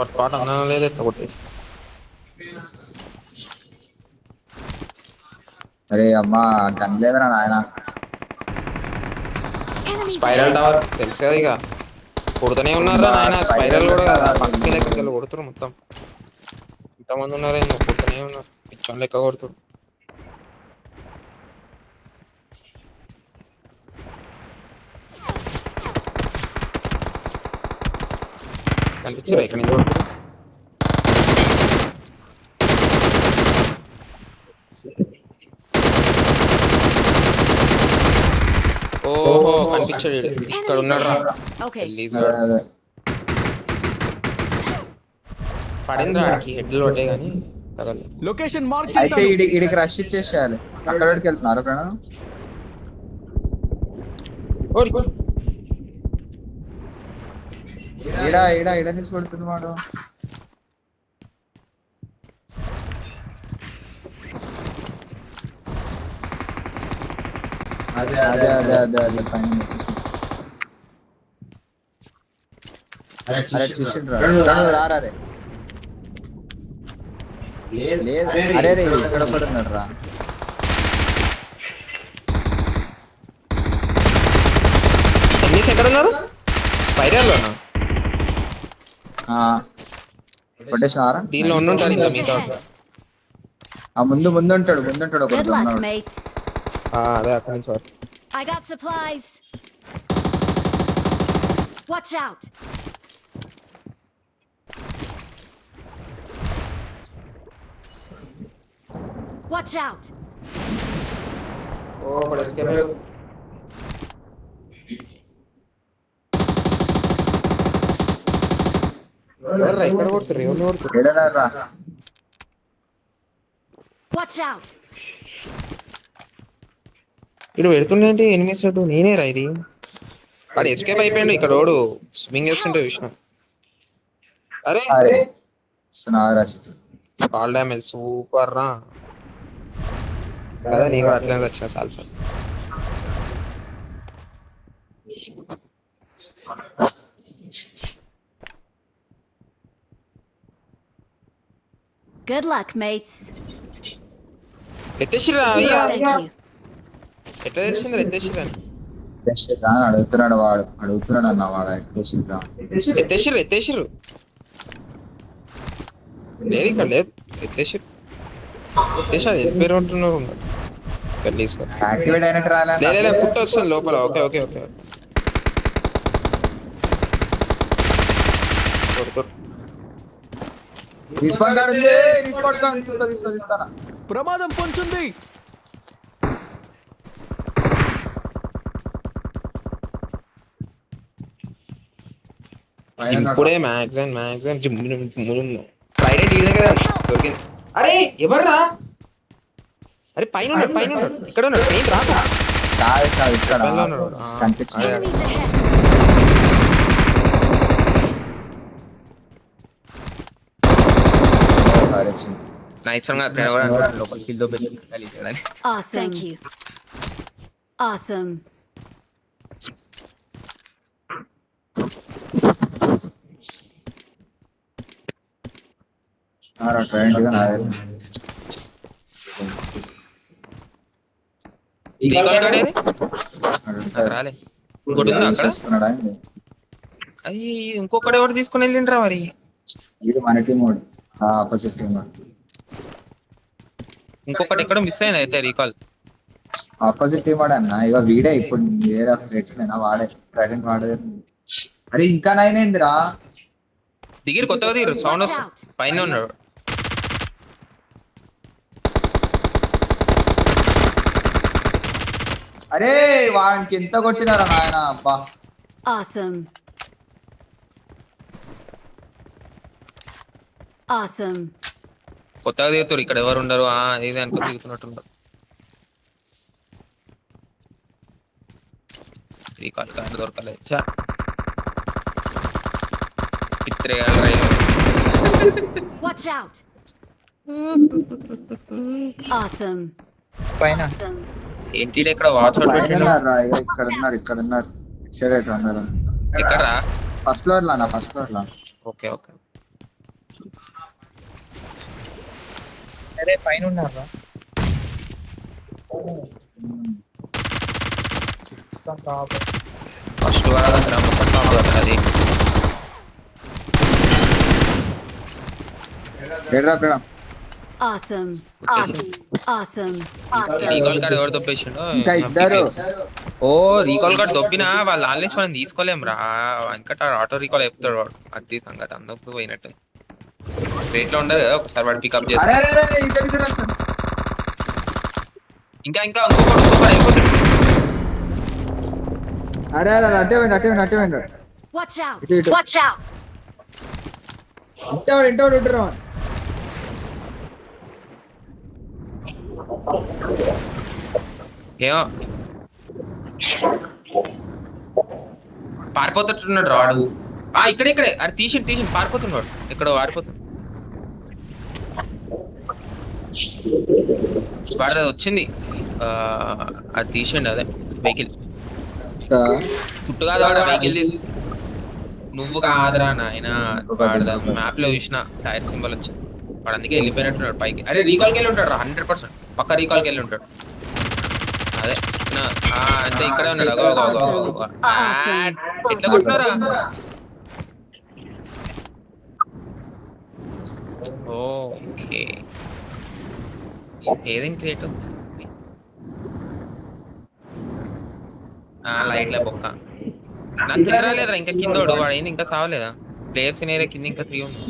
స్పాట్ అన్నా లేదు ఎట్లా కొట్టి. అరే అమ్మా గన్ లేదురా నాయన. Enemies spiral ahead. టవర్ తెలుసు కదా, ఇక కొడుతూనే ఉన్నారా నాయన. స్పైరల్ కూడా కదా, పక్కకి లెక్క కొడుతురు మొత్తం. ఇంతమంది ఉన్నారా, కొడుతూనే ఉన్నారు, పిచ్చోన్ లెక్క కొడుతురు. కనిపించరా ఇక్కడ నుంచి కొడుతురు. ఓహో కనిపించాడు ఈడు. ఇక్కడ Enemies ఉన్నాడు రా. ahead. Okay. రిలీజ్ పడింది ఆడికి హెడ్ లోటే గానీ తగలే. లొకేషన్ మార్క్ అయితే చేశాను. ఇడికి రష్ ఇచ్చేసేయాలి. అక్కడ వరకు వెళ్తున్నారు ప్రణవ్. ఓడి. ఈడ నుంచి కొడుతుంది వాడు. అదే పైన అరే చూసిండ్రా రారా రే. లేదు అరే రే ఇక్కడ ఒకడు ఉన్నాడు రా. ఎన్నిస్ ఎక్కడ ఉన్నారు? స్పైరల్ లోనా? కొట్టేసినారా? దీనిలో ఉండుంటారు ఇంకా మీతో. ముందు ఉంటాడు ఒకడు Good luck, ఉన్నాడు. mates. అదే అక్కడి నుంచి వాడు. I got supplies. Watch out. Watch out. ఓ ఒకడు ఎస్కేప్ అయ్యాడు. ఎవర్రా ఇక్కడ కొడుతుర్రు? ఎవరు కొడుతుర్రు? ఏడరా Watch out. ఇడు పెడుతుండే ఎనిమిది సెట్ నేనే రా ఇది. వాడు ఎస్కేప్ అయిపోయాడు. ఇక్కడ రోడ్డు స్వింగ్ చేస్తుంటే చూసిన. అరే కాల్ డ్యామేజ్ సూపర్ రా కదా. నేను కూడా అట్లనే వచ్చిన సాల్ sir. Good luck, mates. ఎత్తేసిరా Thank you. ఎట్లా తెచ్చింది? ఎత్తేసిరా అడుగుతున్నాడు అన్న వాడు ఎత్తేసిరు లేదు ఇక్కడ లేదు. ఎత్తేసిరు వెళ్ళిపోయారు అంటున్నారు. తీసుకో యాక్టివేట్ అయినట్టు రాలే. లేదా ఫుట్ వస్తుంది లోపల. ఓకే ఓకే ఓకే తీసుకోరా. ప్రమాదం పొంచుంది. ఇప్పుడే మ్యాక్సిమం ఫ్రైడే డీ దగ్గర దొరికింది. అరే ఎవర్రా? అరే పైన ఉన్నాడు ఇక్కడ ఉన్నాడు. పెయిన్ రాక కనిపించింది. Enemies ahead. నైస్ లోపలికి Awesome. Thank you. Awesome. Train నాదే. రీకాల్ కార్డ్ ఏది నాకు రాలే. ఇంకోటి ఉందా అక్కడ? చేసుకున్నాడా ఏంది? అది ఇంకొకటి ఎవరు తీసుకుని వెళ్ళిండ్రా మరి? ఇది మన టీం వాడు, ఆపోజిట్ టీం వాడు. ఇంకొకటి ఎక్కడ మిస్ అయింది అయితే రీకాల్. ఆపోజిట్ టీం వాడు అన్న. ఇక వీడే ఇప్పుడు వేరే ఫ్రెండ్ వాడే ప్రజెంట్ వాడే. అరే ఇంకా నైన్ అయిందిరా. దిగిరు కొత్తగా దిగిరు సౌండ్ వస్తుంది. పైన ఉన్నాడు. అరే వాడికి ఎంత కొట్టినారా నాయన. అబ్బా Awesome. Awesome. కొత్తగా దిగుతారు ఇక్కడ ఎవరు ఉండరు ఇది అనుకో దిగుతున్నట్టున్నారు. రీకాల్ కార్డు దొరకలేదు. Watch out. Awesome. పైన Awesome. ఏంటి ఇక్కడ వాచ్ అవుట్ పెట్టిండు. ఇక్కడ ఉన్నారు సైడ్ ఉన్నారు. ఎక్కడరా? ఫస్ట్ ఫ్లోర్ లా, ఫస్ట్ ఫ్లోర్ లా. Okay okay. అరే పైన ఉన్నారా? ఫస్ట్ వారా మొత్తం టాప్ కదా అది. పెడరా Awesome. Awesome. Awesome. Recall card ఎవరు దొబ్బేసిండో. ఇంకా ఇద్దరు. ఓ రీకాల్ కార్డ్ దొబ్బినా వాళ్ళు ఆన్లైన్ మనం తీసుకోలేం రా. వెనకట ఆటో రీకాల్ చెప్తాడు వాడు. అది సంగతి అందుకు పోయినట్టు. రేట్ లో ఉండదు కదా ఒకసారి వాడు పికప్ చేస్తాడు. ఇంకా ఇంకొకటి అయిపోతుంది. అరే అట్టే పోయిండు. Watch out. Watch out! ఇంటవాడు ఉంటారు. ఏమో పారిపోతున్నాడు రాడు. ఇక్కడే అరే తీసి పారిపోతున్నాడు. ఎక్కడో పారిపోతున్నాడు. వాడు వచ్చింది అది తీసిండు. అదే వెహికల్ చుట్టూ కాదు వాడు వెహికల్ తీసి. నువ్వు కాదురా నాయన. వాడు మ్యాప్ లో చూసిన టైర్ సింబల్ వచ్చింది. వాడు అందుకే వెళ్ళిపోయినట్టున్నాడు పైకి. అరే రీకాల్కి వెళ్ళి ఉంటాడు 100%. పక్క రీకాల్కి వెళ్ళి ఉంటాడు. అదే అంటే ఇక్కడే ఉన్నాడు. ఎట్లా కొట్టినారా? ఓకే ఏదేం క్రియేట్ లైట్ల బొక్క. నాకు కింద రాలేదురా ఇంకా. కిందోడు వాడు ఏంది ఇంకా సావలేదా? ప్లేయర్స్ నేరే కింద ఇంకా 3 ఉంది.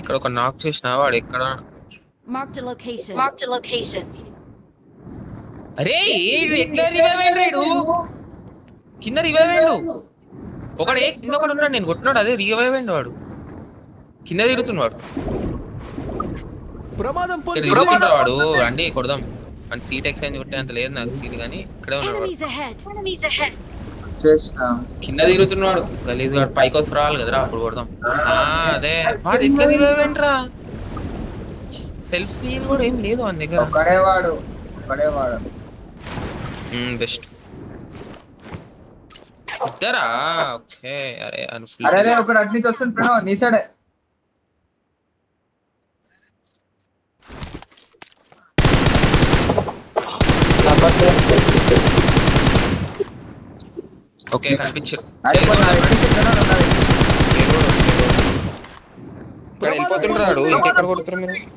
ఇక్కడ ఒక నాక్ చేసిన వాడు ఎక్కడ? Marked a location. Marked a location. అరే ఎట్లా రివైవ్ అయ్యాడు? కింద రివైవ్ అయ్యాడు ఒకడే. కింద ఒకడు ఉన్నాడు. నేను కొట్టినాడు. అదే రివైవ్ అయ్యాడు వాడు. కింద తిరుగుతున్నాడు ప్రమాదం వాడు. రండి కొడదాం. అంటే సీట్ ఎక్స్చేంజ్ కొట్టే అంత లేదు నాకు సీట్, కానీ ఇక్కడే ఉన్నాడు. Enemies ahead. Enemies ahead. కింద తిరుగుతున్నాడు. గలీజ్ వాడు పైకి వస్తు రావాలి కదరా అప్పుడు కొడదాం. అదే వాడు ఎట్లా రివైవ్ సెల్ఫ్ హీల్ కూడా ఏం లేదు వాడి దగ్గర. బెస్ట్ ఇద్దరా? ఓకే. అరే ఒకడు అటు నుంచి వస్తుంటాడు నీ సైడే. ఓకే కనిపించారు. వెళ్ళిపోతుంటాడు. ఇంకెక్కడ కొడుతున్నారు మీరు?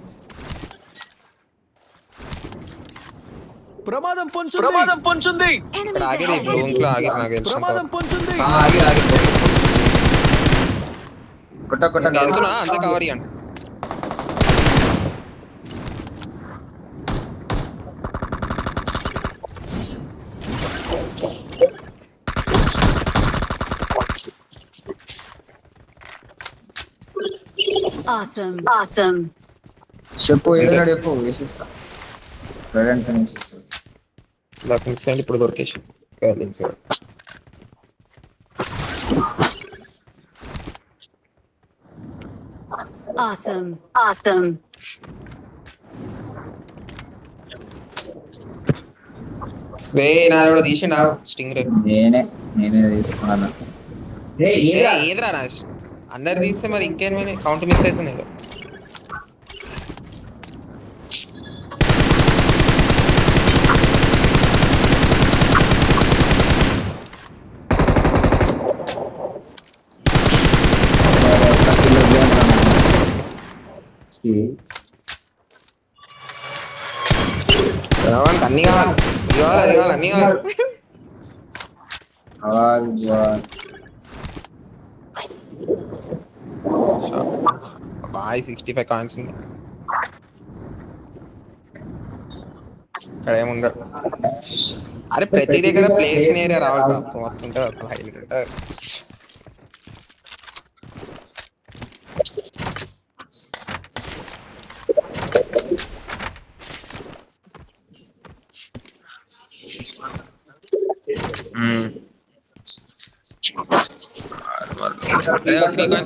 ప్రమాదం పొంచుంది. ఇక్కడ ఆగిరి బ్లూంక్ లో ఆగిరి. నాకు తెలుసు ప్రమాదం పొంచుంది. ఆగిరి కొట్ట వెళ్తున్నా అంతే కవర్ ఇవ్వండి. Awesome. Awesome. చెప్పు ఏదైనా చెప్పు వేసేస్తా. ప్రజెంట్ వేసేస్తా. నాకు మిస్ అయ్యింది ఇప్పుడు దొరికేసి. Awesome. Awesome. నాది కూడా తీసిండు స్టింగ్ రే. నేనే తీసుకున్నాను. ఏదిరా రాజ్ అందరు తీస్తే మరి ఇంకేమైనా కౌంట్ మిస్ అవుతుంది. అన్ని కావాలి అది కావాలి అన్ని కావాలి. బాయ్ 65 కాయిన్స్ ఉంది. ఇక్కడ ఏముండడు. అరే ప్రతి దగ్గర ప్లేస్ ఏరియా రావాలి వస్తుంటారు అసలు హైలైట్ ఉంటారు.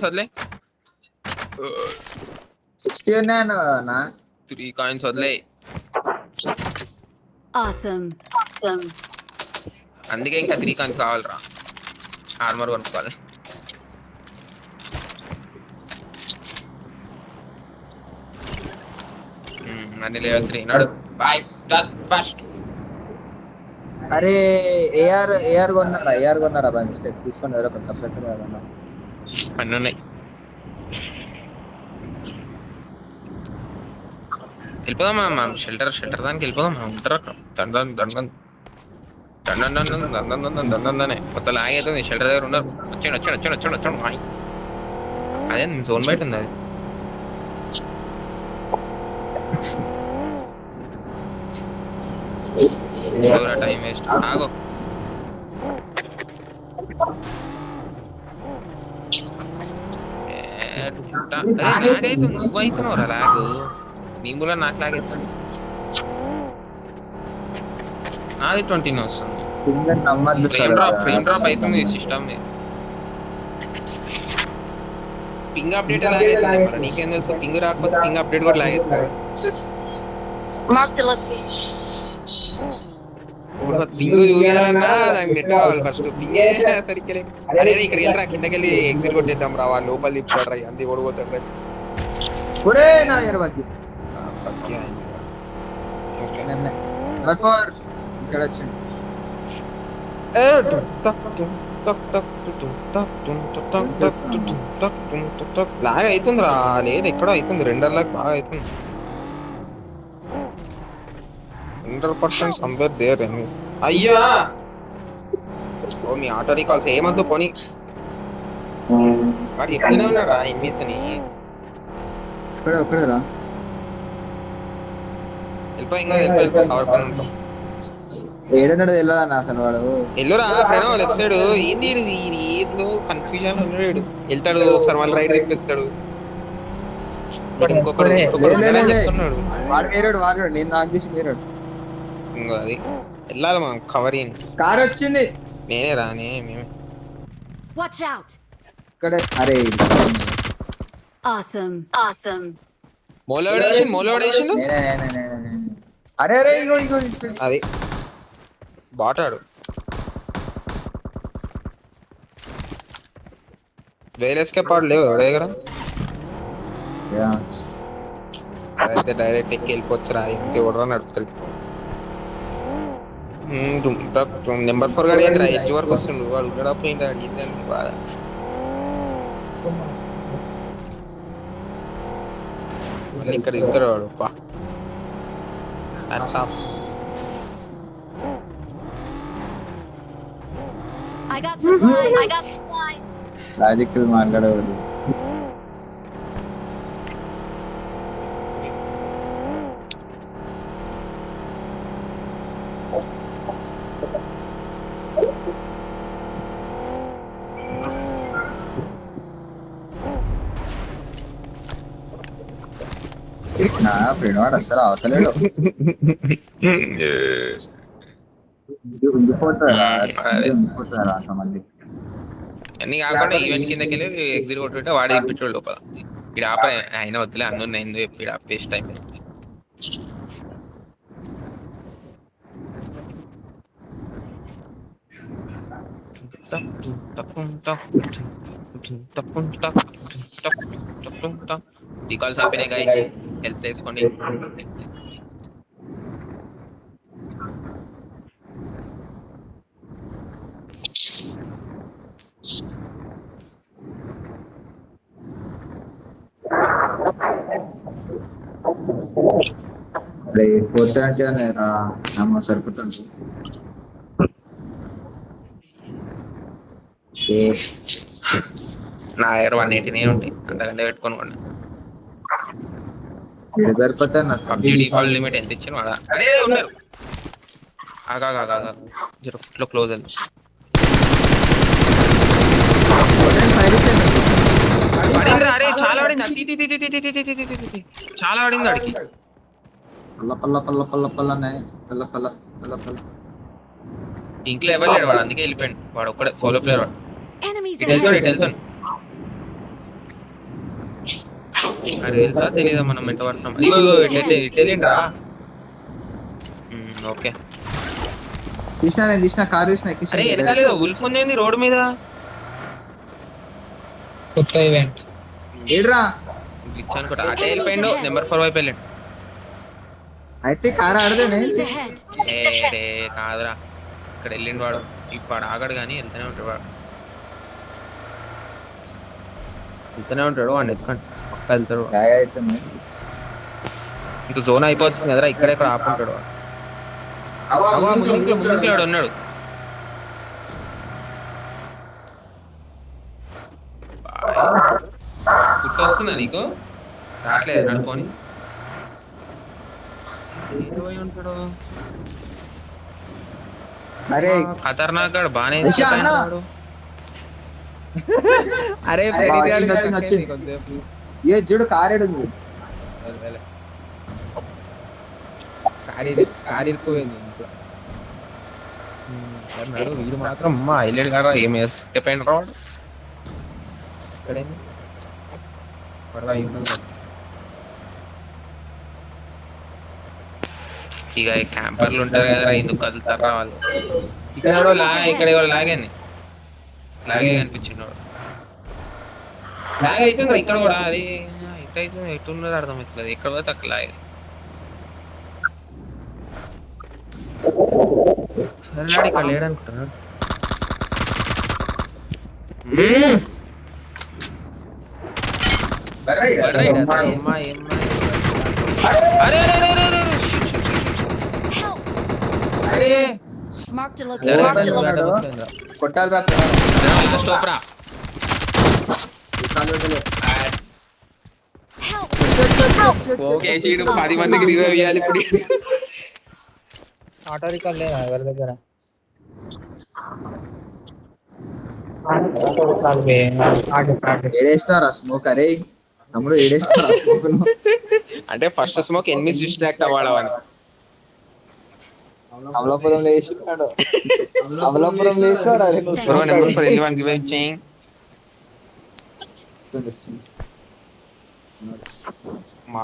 వదిలే 60 ఉన్నాయన్న 3 కాయిన్స్ వదిలే. Awesome. అందుకే ఇంకా 3 కాయిన్స్ కావాలరా ఆర్మర్ కొనుక్కోవాలి. అన్ని లెవెల్ 3 నాడు బాయ్ ఫస్ట్. అరే ఏఆర్ కొన్నారా బై మిస్టేక్ తీసుకొని వేరే ఒక సబ్జెక్ట్ కొన్నా. అన్నీ ఉన్నాయి. వెళ్ళిపోదాం మనం షెల్టర్ దానికి వెళ్ళిపోదాం. మనం ఉంటారు అక్కడ దండనే కొత్త లాగ్ అవుతుంది. షెల్టర్ దగ్గర ఉన్నారు. వచ్చాడు అదే జోన్ బయట ఉంది అది. టైం వేస్ట్ ఆగో. లాగ్ అవుతుంది. నువ్వు అవుతున్నావురా లాగు. నీ మూల నాకు లాగ్ అవుతుంది. నాది 20 వస్తుంది. ఫ్రేమ్ డ్రాప్ అవుతుంది సిస్టమ్. పింగ్ అప్డేట్ లాగ్ అవుతుంది. నీకేం తెలుసు? పింగ్ రాకపోతే పింగ్ అప్డేట్ కూడా లాగ్ అవుతుంది. పింగ్ చూడాలన్నా దానికి నెట్ కావాలి ఫస్ట్. పింగే సరిగ్గా లేదు. అరే ఇక్కడ వెళ్ళరా కిందకి వెళ్ళి ఎగ్జిట్ కొట్టేద్దాం రా. వాళ్ళు లోపల తిప్పుతాడు రా. అంది ఓడిపోతాడు రా. లాగా అవుతుంది రా. లేదు ఎక్కడో అవుతుంది. రెండర్లకు బాగా అవుతుంది. 100% somewhere there enemies. అయ్యా ఓ మీ ఆటో రీకాల్స్ ఏమద్దు పోనీ. వాడు చెప్తూనే ఉన్నాడా ఎనిమిస్ అని. వెళ్ళిపోయి కవర్ పని ఉంటాం. ఏడన్నాడు తెలియదన్న అసలు వాడు. ఎల్లురా ప్రణవ్ లెఫ్ట్ సైడ్. ఏంది ఏదో కన్ఫ్యూజన్ ఉన్నాడు. వెళ్తాడు ఒకసారి మళ్ళీ రైట్ తిప్పుతాడు. ఇంకొకడు చెప్తున్నాడు. వాడు నేను నాకు తీసి మీరాడు. ఇంకో అది వెళ్ళాలి మనం. కవరింగ్ కార్ వచ్చింది. నేనే రానే మేమే. Watch out. ఇక్కడ అరే Awesome. మోలోడేషన్ అరే ఇగో అది బాటాడు. వేరే ఎస్కేప్ ఆడు లేవు ఎవరి దగ్గర. అయితే డైరెక్ట్ ఎక్కి వెళ్ళిపోవచ్చు రా. ఇంకే కూడా నడుపుతాడు. నెంబర్ 4 గాడు ఏంద్రా ఎడ్జ్ వరకు వస్తుండు. వాడు ఉండడా పోయింది. అడిగింది బాధ. మళ్ళీ ఇక్కడ దిగుతాడు వాడు. I got supplies. లాజిక్ మాట్లాడేవాడు. నా ఫ్రెండ్ వాడు అసలు అవసలేడు. అన్ని కాకుండా ఈవెంట్ కిందకి వెళ్ళి ఎగ్జిట్ కొట్టుంటే వాడే తిప్పించాడు లోపల. ఇక్కడ ఆప అయినా వద్దులే అన్ను అయింది. ఇప్పుడు వేస్ట్ టైం. రీకాల్స్ అయిపోయినాయి గైస్, హెల్ప్ చేసుకోండి. అరే 470 అమ్మ సరిపోతుంది. నా దగ్గర 180 ఉంటాయి, అంతకంటే పెట్టుకొని కొన్నా. సరిపోతా పబ్జీ డిఫాల్ట్ లిమిట్ ఎంత ఇచ్చిన వాడా? అరే ఉన్నారు, ఆగా జర ఫుట్ లో క్లోజ్ అది. పడిందిరా, అరే చాలా పడింది, చాలా పడింది వాడికి. పల్ల పల్ల పల్ల పల్ల పల్లనే పల్ల పల్ల పల్ల పల్ల. ఇంట్లో ఎవరు లేడు వాడు, అందుకే వెళ్ళిపోయాడు. వాడు ఒక్కడే సోలో ప్లేయర్ వాడు. Enemies ఇటు వెళ్తాడు, ahead. ఇటు వెళ్తాను. అది తెలుసా తెలీదా మనం ఎంత పడుతున్నాం? ఇటు వెళ్ళిండ్రా. ఓకే, తీసిన కార్ తీసిన అరే వెనకాలేదు ఉల్ఫ్ ఉంది రోడ్ మీద. కొత్త ఈవెంట్ ఏడ్రా గ్లిచ్ అనుకుంటా, అటే వెళ్ళిపోయిండు. నెంబర్ 4 వైపు వెళ్ళండి. అయితే కార్ ఆడదేనే Enemies ahead. రే కాదురా, ఇక్కడ వెళ్ళిండు వాడు. ఇప్పుడు ఆగడు కానీ వెళ్తూనే ఉంటాడు వాడు, వెళ్తూనే ఉంటాడు. వాడిని ఎత్తుకండి, పక్క వెళ్తాడు. గాయ అవుతుంది. ఇంక జోన్ అయిపోతుంది కదరా, ఇక్కడెక్కడ ఆపుకుంటాడు వాడు. ముందుకు వాడు ఉన్నాడు. గుర్తు వస్తుందా నీకు? రావట్లేదు నడుపుకొని ఉంటాడు. అరే ఖతర్నాక్ గాడు బానే నిషా అన్న. అరే వచ్చింది. ఏ చూడు కార్ ఏడుంది. కారిపోయింది ఇంట్లో. వీడు మాత్రం అమ్మా హైలైట్ కదా, ఏం చెప్పండి రాడు. ఇక్కడేంది ఇక క్యాంపర్లు ఉంటారు కదా, ఎందుకు కదులుతారా వాళ్ళు. ఇక్కడ ఇక్కడ లాగేంది, లాగే కనిపించింది వాడు. లాగ్ అవుతుంది ఇక్కడ కూడా. అది ఎట్లయితే ఎట్టున్నది అర్థమవుతుంది, ఎక్కడ పోతే అక్కడ లాగే. సరే ఇక్కడ లేడనుకుంటున్నాడు. Marked a location. కొట్టాలి రా. కేసీడు 10 మందికి రిజర్వ్ చేయాలి ఇప్పుడు. ఆటో రికార్డ్ లేదా ఎవరి దగ్గర? ఏడేస్తారా స్మోక్? అరే తమ్ముడు ఏడేస్తారా స్మోక్? అంటే ఫస్ట్ స్మోక్ ఎనిమిస్ డిస్ట్రాక్ట్ అవ్వడమని. అమలాపురం లేచినాడు. అమలాపురం లేచాడు. Number 4 anyone give a chain.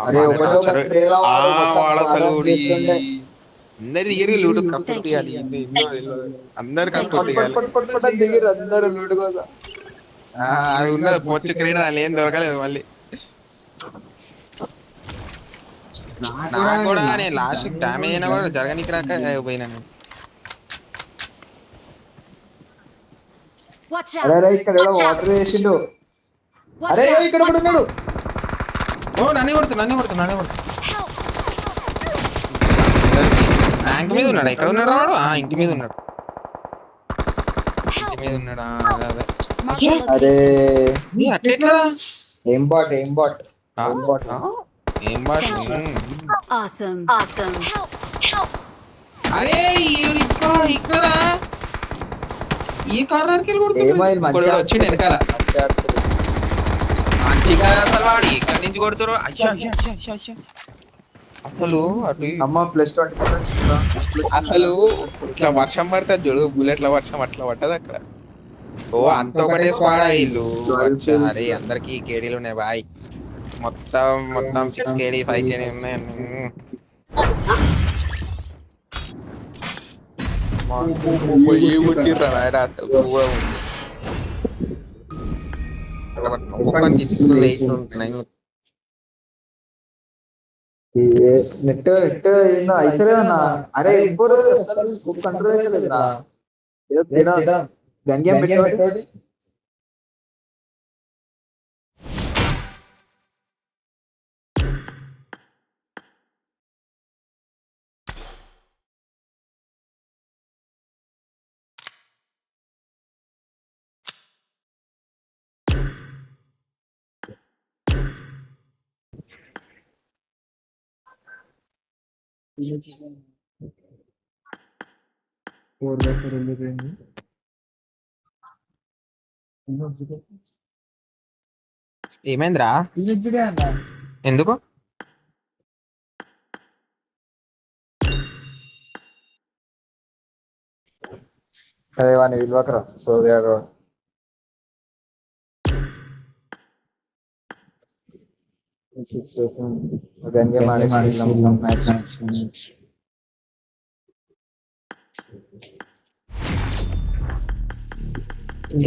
అరే ఒకటో ఒక స్ప్రే లా వాళ్ళ సలూడి అందరి దగ్గర లూటు కప్పటి అది అందరు కప్పటి దిగిరు అందరూ లూటు కోసం. అది ఉన్నది పొచ్చు క్రీడ, అది ఏం దొరకలేదు మళ్ళీ. నాకు కూడా నేను లాస్ట్ డ్యామేజ్ అయినా కూడా జరగనికి రాక పోయినా. Watch అరే out. ఇక్కడ వాటర్ వేసిండు. అరే ఇక్కడ కూడా ఉన్నాడు. ఓ నన్ను కొడుతున్నా Help. ట్యాంక్ మీద ఉన్నాడు. ఎక్కడ ఉన్నాడు వాడు? ఇంటి మీద ఉన్నాడు. అదే Marked a అరే location. అట్లా ఏం బాట్ ఏం బాట్ Awesome. Help. అరే ఇక్కడ ఈ కార్నర్కి ఏమైంది? మంచిగా వచ్చి వెనకాల మంచిగా అసలు వాడు ఎక్కడి నుంచి కొడుతారో. అసలు అటు అమ్మ +20 అసలు ఇట్లా వర్షం పడుతుంది చూడు, బుల్లెట్ల వర్షం అట్లా పట్టదు అక్కడ. ఓ అంత ఒకటే స్క్వాడ్ ఇల్లు. అరే అందరికి కేడీలు ఉన్నాయి బాయ్, మొత్తం 6 కేడీ 5 కేడీ ఉన్నాయి. ఏ కొట్టిర్రా నాయనా తక్కువ ఉంది. ఒక్కొక్కరికి 6, 8 9. నెట్ అయితే అన్న. అరే ఇంకోటి అసలు స్కోప్ కంట్రోల్ అయితే లేదురా. గంగేం పెట్టాడు. ఏమైందిరా? ఎందుకు? అదే వాడిని విలువకరా సోదయాగా. గంగేం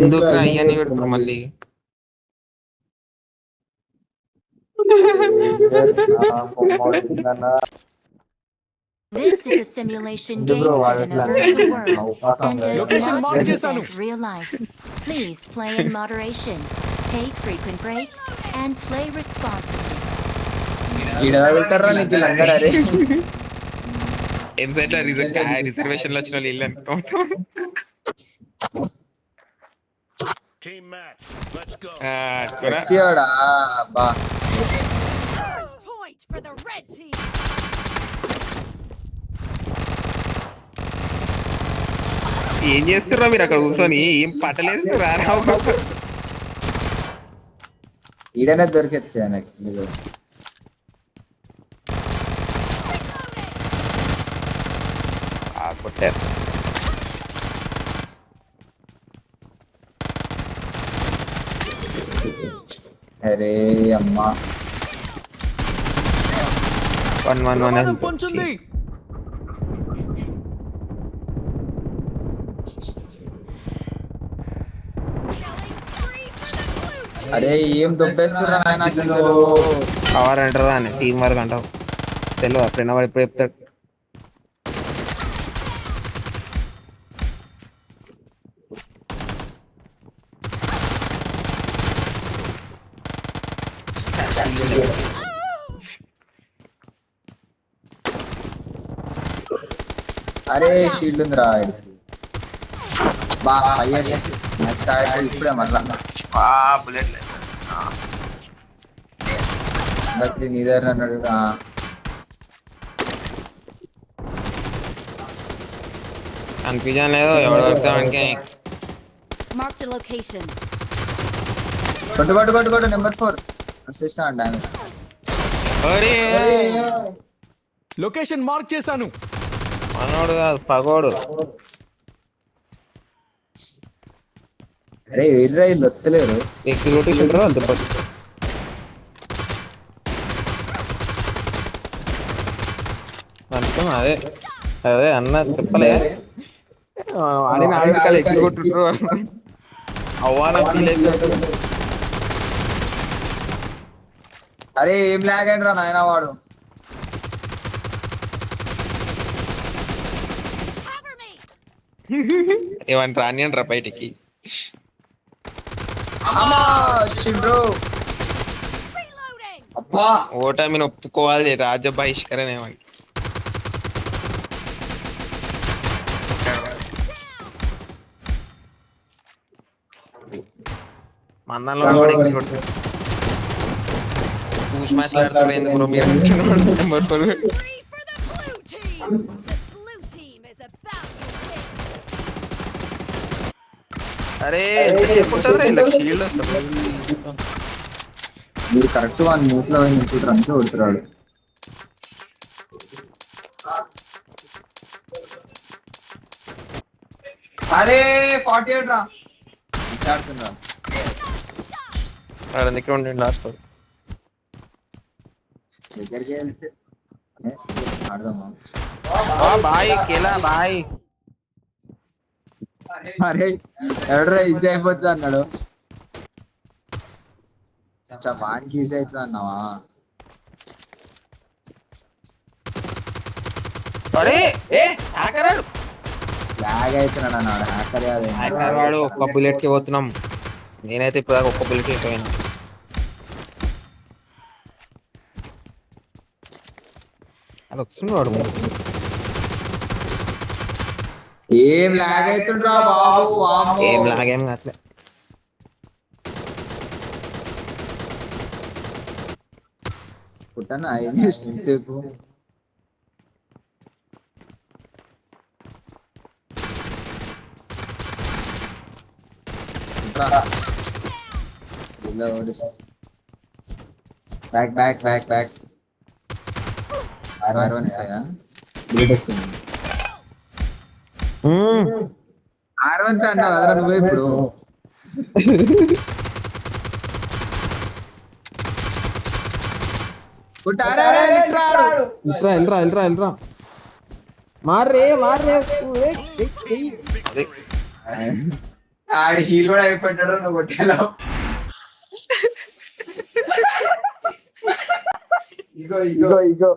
ఎందుకు అయ్యని పెడతారు మళ్ళీ? This is a simulation game set in a virtual world and does Location not mark చేశాను. represent real life. Please play in moderation, take frequent breaks, and play responsibly. వెళ్తారా నీకు వీళ్ళందరూ? అరే ఎంసెట్లో రిజర్వేషన్ లో వచ్చిన వాళ్ళు ఇల్లు అనుకోవద్దు. Team match. Let's go. Next year బా First point for the red team. ఏం చేస్తుర్రా మీరు అక్కడ కూర్చొని? ఏం పట్టలేస్తురా? ఈడనే దొరికెత్తే నాకు. కొట్టారు. అరే అమ్మా 1-1-1 పొంచుంది. అరే ఏం దొబ్బేస్తున్నా నాకు. పవర్ అంటారా అని టీం వర్క్ అంటావు తెలియదు. అప్పుడైనా వాడు ఎప్పుడు చెప్తాడు. అరే షీల్డ్ ఉందిరా బా. మ్యాచ్ స్టార్ట్ ఇప్పుడే మళ్ళా బుల్లెట్ బట్ నీదర్ అన్నాడు. కన్ఫ్యూజన్ లేదు ఎవడు వస్తానికి. Marked a location. కొట్టు నెంబర్ 4 అసిస్ట్ అండి. లొకేషన్ మార్క్ చేశాను. మనోడు కాదు పగోడు. అరే ఎదురా వీళ్ళు వస్తలేరు. ఎగ్జిక్యూటివ్ అంత అంతం. అదే అదే అన్న చెప్పలే. ఆడిన ఆడికాలు ఎగ్జిక్యూటివ్ అవ్వాన ఫీల్ అయిపోతుంది. అరే ఏం లాగండి రా నాయన వాడు. ఏమంటారు రానియండి రా బయటికి. అబ్బా ఓటమిని ఒప్పుకోవాలి. రాజ్య బహిష్కరణ ఏమంటే మందంలో చూసి మాట్లాడతారు. ఎందుకు మీరు నెంబర్ 4 అరే మీరు కరెక్ట్ వాడిని మూట్లో చూడడానికి కొడుతున్నాడు. అరే 48 రా ఆడుతున్నా. అందుకే ఉండి లాస్ట్ దగ్గరికి వెళ్తే ఆడదామా? Bye Kela bye. అరే ఎవడరా ఈజీ అయిపోతుంది అన్నాడు. వానికి ఈజీ అవుతుంది అన్నావా? అరే ఏ హ్యాకర్ లాగ్ అవుతున్నాడు అన్నాడు. హ్యాకర్ కాదు. హ్యాకర్ వాడు ఒక్క బుల్లెట్ కి పోతున్నాం. నేనైతే ఇప్పుడు ఒక్క బుల్లెట్ అయిపోయినా. అది వస్తుంది వాడు ముందు. ఏం లాగ్ అవుతుండ్రా బాబు. వామ్మో. ఏం లాగేం కాట్లే. పుట్టనా అయింది సేపు. Back back back back. R1 R1 అన్నావు కదరా నువ్వు ఇప్పుడు. ఎల్రా మార్రే ఆడి హీల్ కూడా అయిపోయినాడు. నువ్వు కొట్టేలా. ఇగో ఇగో ఇగో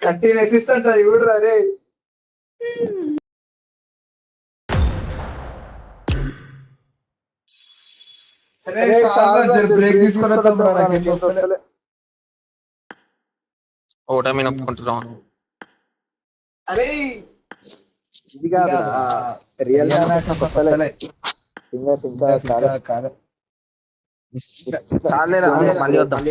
13 అసిస్ట్ అంటది చూడరా. రే బ్రేక్ తీసుకుని ఓటమి నొప్పుకుంటున్నాం. అరే ఇది కాదు రియల్ ఫింగర్స్ ఇంకా చాలేరా మళ్ళీ వద్దాం.